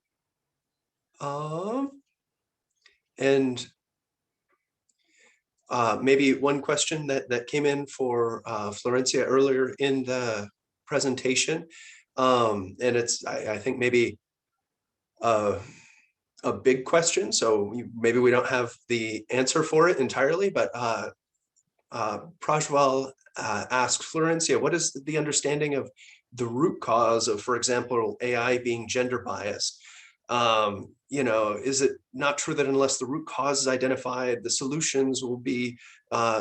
And maybe one question that came in for Florencia earlier in the presentation, and it's I think maybe a big question, so maybe we don't have the answer for it entirely, but Prajwal asks Florencia, what is the understanding of the root cause of, for example, AI being gender biased? Is it not true that unless the root cause is identified, the solutions will be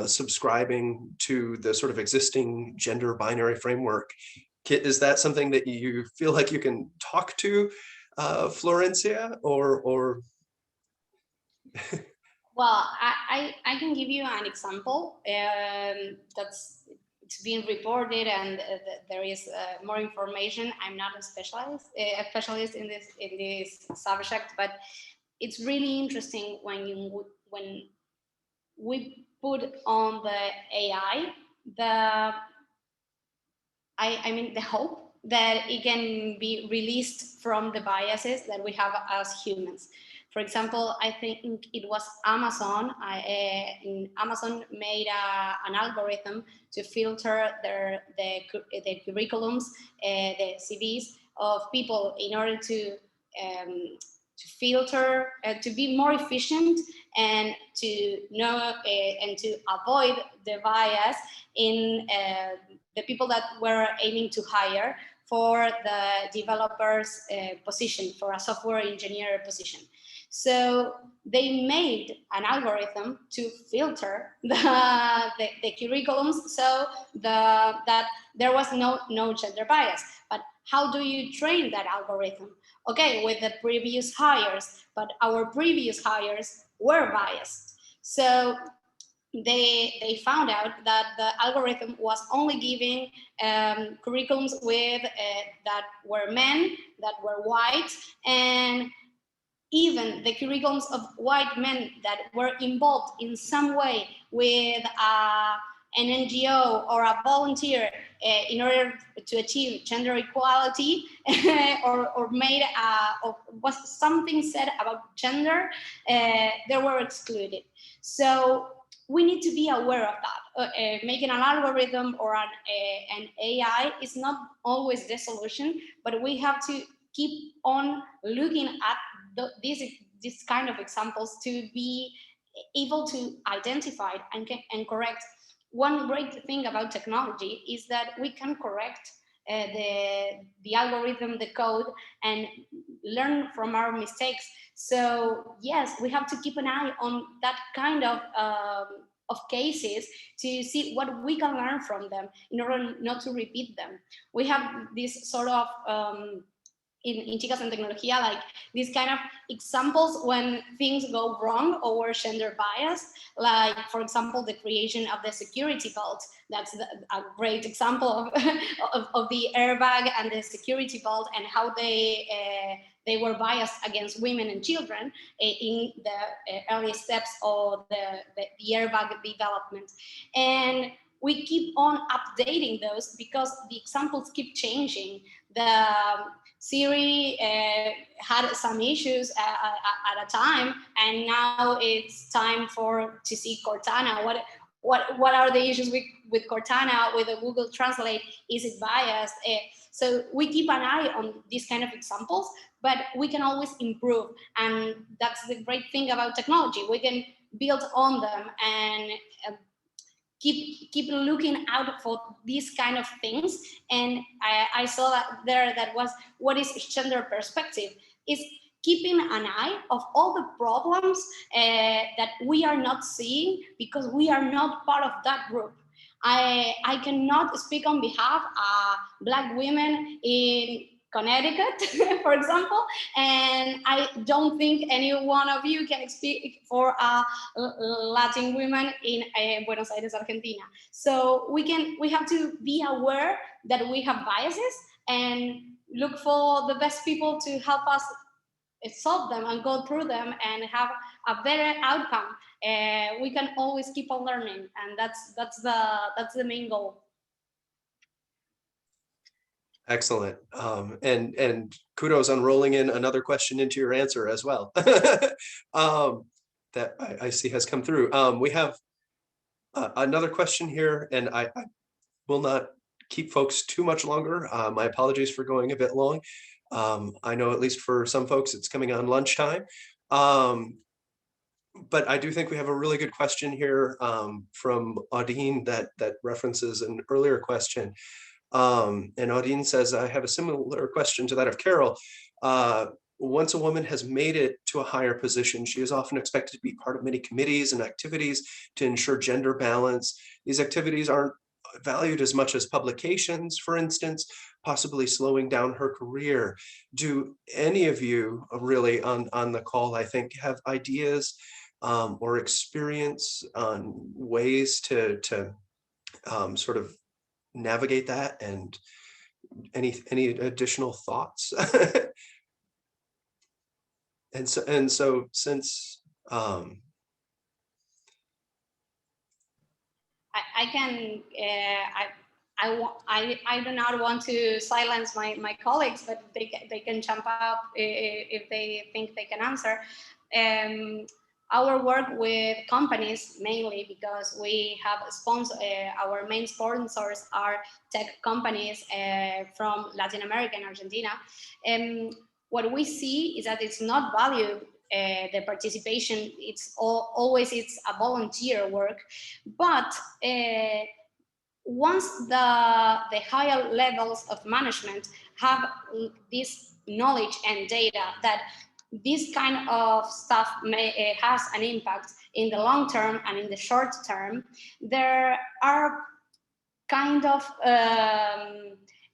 subscribing to the sort of existing gender binary framework? Is that something that you feel like you can talk to Florencia, or Well, I can give you an example it's being reported, and there is more information. I'm not a specialist in this subject, but it's really interesting when we put on the AI the hope that it can be released from the biases that we have as humans. For example, I think it was Amazon. Amazon made an algorithm to filter the curriculums, the CVs of people in order to filter, to be more efficient, and to know and to avoid the bias in the people that were aiming to hire for the developer's position, for a software engineer position. So they made an algorithm to filter the curriculums so that there was no gender bias. But how do you train that algorithm? Okay, with the previous hires, but our previous hires were biased. So they found out that the algorithm was only giving curriculums with that were men, that were white, and even the curriculums of white men that were involved in some way with an NGO or a volunteer in order to achieve gender equality, or made or was something said about gender, they were excluded. So we need to be aware of that. Making an algorithm or an AI is not always the solution, but we have to keep on looking at these kind of examples to be able to identify and correct. One great thing about technology is that we can correct the algorithm, the code, and learn from our mistakes. So yes, we have to keep an eye on that kind of cases to see what we can learn from them in order not to repeat them. We have this sort of in Chicas and Tecnologia, like these kind of examples when things go wrong or were gender biased, like for example, the creation of the security belt. That's a great example of the airbag and the security belt, and how they were biased against women and children in the early steps of the airbag development. And we keep on updating those because the examples keep changing. The Siri had some issues at a time, and now it's time to see Cortana. What are the issues with Cortana, with the Google Translate? Is it biased? So we keep an eye on these kind of examples, but we can always improve. And that's the great thing about technology. We can build on them and keep looking out for these kind of things. And I saw that was what is gender perspective, is keeping an eye of all the problems that we are not seeing because we are not part of that group. I cannot speak on behalf of Black women in Connecticut, for example, and I don't think any one of you can speak for Latin women in Buenos Aires, Argentina. So we have to be aware that we have biases and look for the best people to help us solve them and go through them and have a better outcome. We can always keep on learning, and that's the main goal. Excellent. And kudos on rolling in another question into your answer as well. That I see has come through. We have another question here, and I will not keep folks too much longer. My apologies for going a bit long. I know at least for some folks it's coming on lunchtime. But I do think we have a really good question here from Audine that references an earlier question. And Audine says, I have a similar question to that of Carol. Once a woman has made it to a higher position, she is often expected to be part of many committees and activities to ensure gender balance. These activities aren't valued as much as publications, for instance, possibly slowing down her career. Do any of you really on the call, I think, have ideas or experience on ways to sort of navigate that, and any additional thoughts? and so since I can I do not want to silence my colleagues, but they can jump up if they think they can answer. Our work with companies, mainly because we have our main sponsors are tech companies from Latin America and Argentina. What we see is that it's not valued, the participation, it's always a volunteer work, but once the higher levels of management have this knowledge and data that this kind of stuff has an impact in the long term and in the short term, there are kind of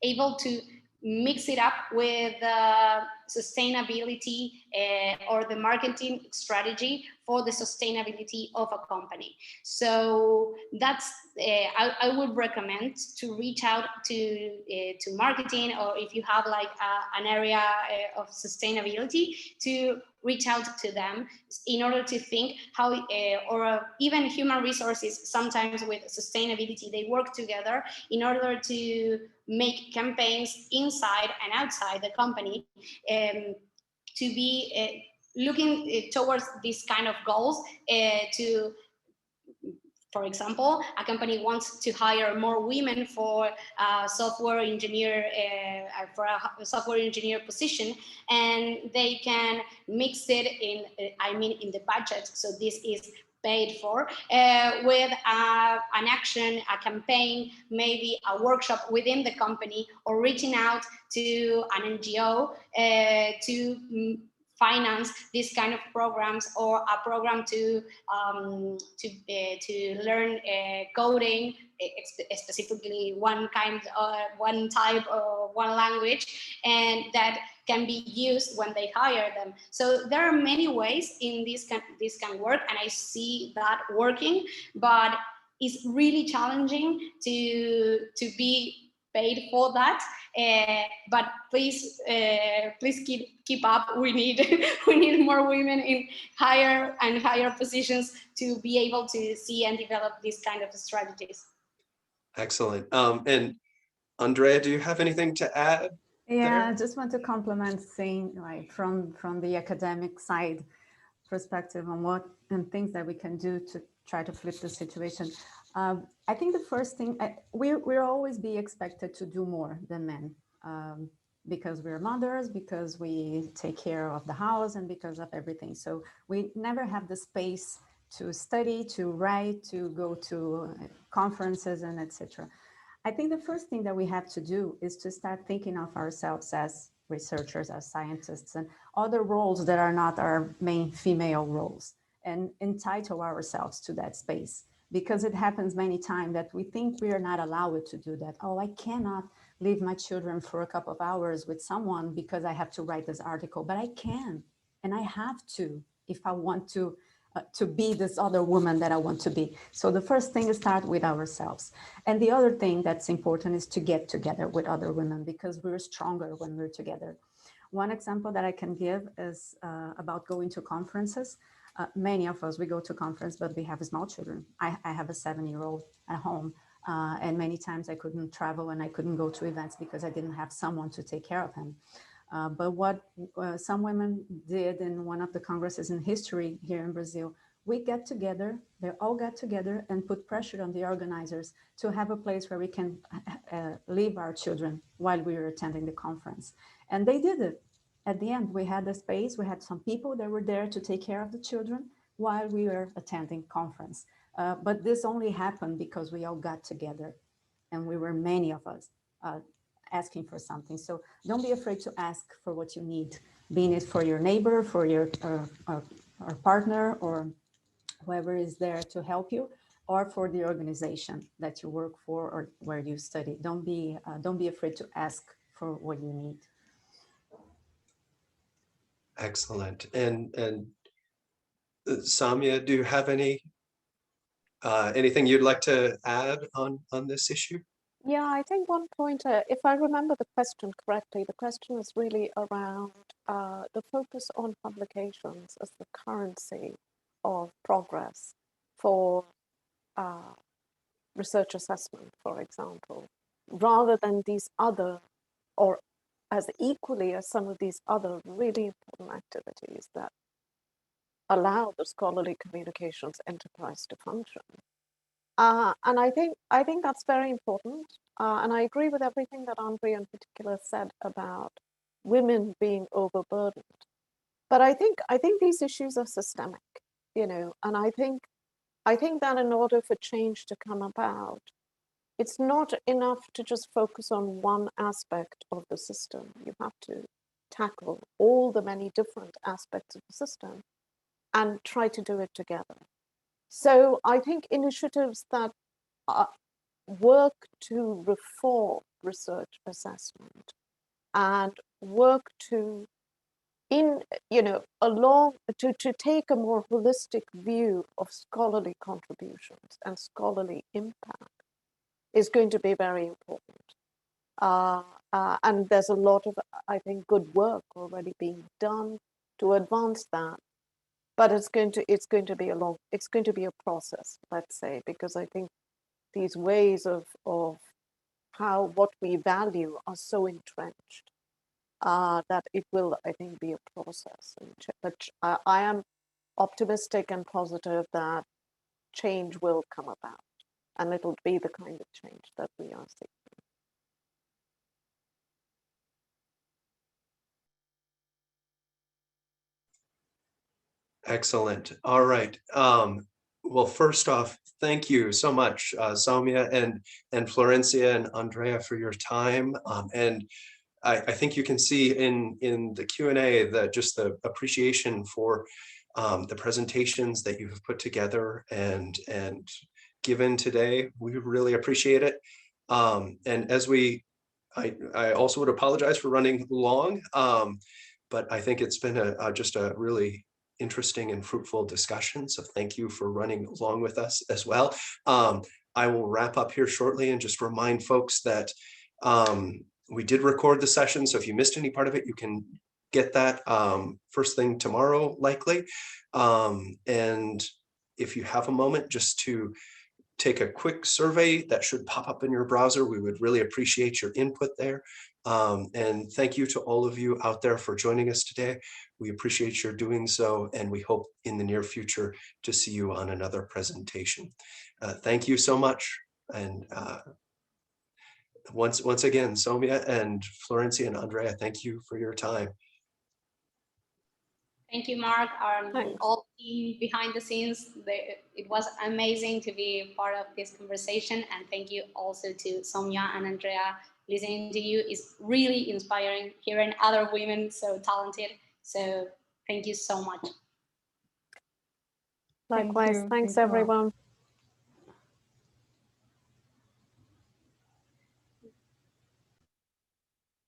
able to mix it up with sustainability or the marketing strategy for the sustainability of a company. So that's I would recommend to reach out to marketing, or if you have like an area of sustainability, to reach out to them in order to think how, or even human resources, sometimes with sustainability, they work together in order to make campaigns inside and outside the company to be looking towards these kind of goals. For example, a company wants to hire more women for a software engineer position, and they can mix it in, in the budget. So this is paid for with an action, a campaign, maybe a workshop within the company, or reaching out to an NGO to finance these kind of programs, or a program to learn coding, specifically one type or one language, and that can be used when they hire them. So there are many ways in this can work, and I see that working, but it's really challenging to be paid for that. But please keep up. We need more women in higher and higher positions to be able to see and develop these kind of strategies. Excellent. And Andrea, do you have anything to add? Yeah, I There? just want to compliment saying like from the academic side perspective on what and things that we can do to try to flip the situation. I think the first thing we'll always be expected to do more than men because we're mothers, because we take care of the house, and because of everything. So we never have the space to study, to write, to go to conferences, and etc. I think the first thing that we have to do is to start thinking of ourselves as researchers, as scientists, and other roles that are not our main female roles, and entitle ourselves to that space. Because it happens many times that we think we are not allowed to do that. Oh, I cannot leave my children for a couple of hours with someone because I have to write this article, but I can, and I have to if I want to be this other woman that I want to be. So the first thing is start with ourselves. And the other thing that's important is to get together with other women because we're stronger when we're together. One example that I can give is about going to conferences. Many of us, we go to conference, but we have small children. I have a 7-year-old at home. And many times I couldn't travel and I couldn't go to events because I didn't have someone to take care of him. But what some women did in one of the congresses in history here in Brazil, we got together, they all got together and put pressure on the organizers to have a place where we can leave our children while we were attending the conference. And they did it. At the end, we had a space, we had some people that were there to take care of the children while we were attending conference. But this only happened because we all got together and we were many of us asking for something. So don't be afraid to ask for what you need, being it for your neighbor, for your or partner, or whoever is there to help you, or for the organization that you work for or where you study. Don't be afraid to ask for what you need. Excellent. And Samia, do you have anything you'd like to add on this issue? Yeah, I think one point, if I remember the question correctly, the question is really around the focus on publications as the currency of progress for research assessment, for example, rather than these other, or as equally as some of these other really important activities that allow the scholarly communications enterprise to function. And I think that's very important. And I agree with everything that Andre in particular said about women being overburdened. But I think these issues are systemic, and I think that in order for change to come about, it's not enough to just focus on one aspect of the system. You have to tackle all the many different aspects of the system and try to do it together. So I think initiatives that work to reform research assessment and work to to take a more holistic view of scholarly contributions and scholarly impact is going to be very important. And there's a lot of, I think, good work already being done to advance that. But it's going to be a process, let's say, because I think these ways of what we value are so entrenched that it will, I think, be a process. But I am optimistic and positive that change will come about, and it'll be the kind of change that we are seeking. Excellent. All right. Well, first off, thank you so much, Saumya and Florencia and Andrea, for your time. And I think you can see in the Q&A that just the appreciation for the presentations that you have put together and given today. We really appreciate it. And as I also would apologize for running long, but I think it's been just a really interesting and fruitful discussion. So thank you for running along with us as well. I will wrap up here shortly and just remind folks that we did record the session. So if you missed any part of it, you can get that first thing tomorrow, likely. And if you have a moment just to take a quick survey that should pop up in your browser. We would really appreciate your input there. And thank you to all of you out there for joining us today. We appreciate your doing so, and we hope in the near future to see you on another presentation. Thank you so much. And once again, Somia and Florencia and Andrea, thank you for your time. Thank you, Mark, Thanks. all team behind the scenes. It was amazing to be part of this conversation. And thank you also to Somia and Andrea. Listening to you is really inspiring, hearing other women so talented. So thank you so much. Likewise, thanks a lot. everyone.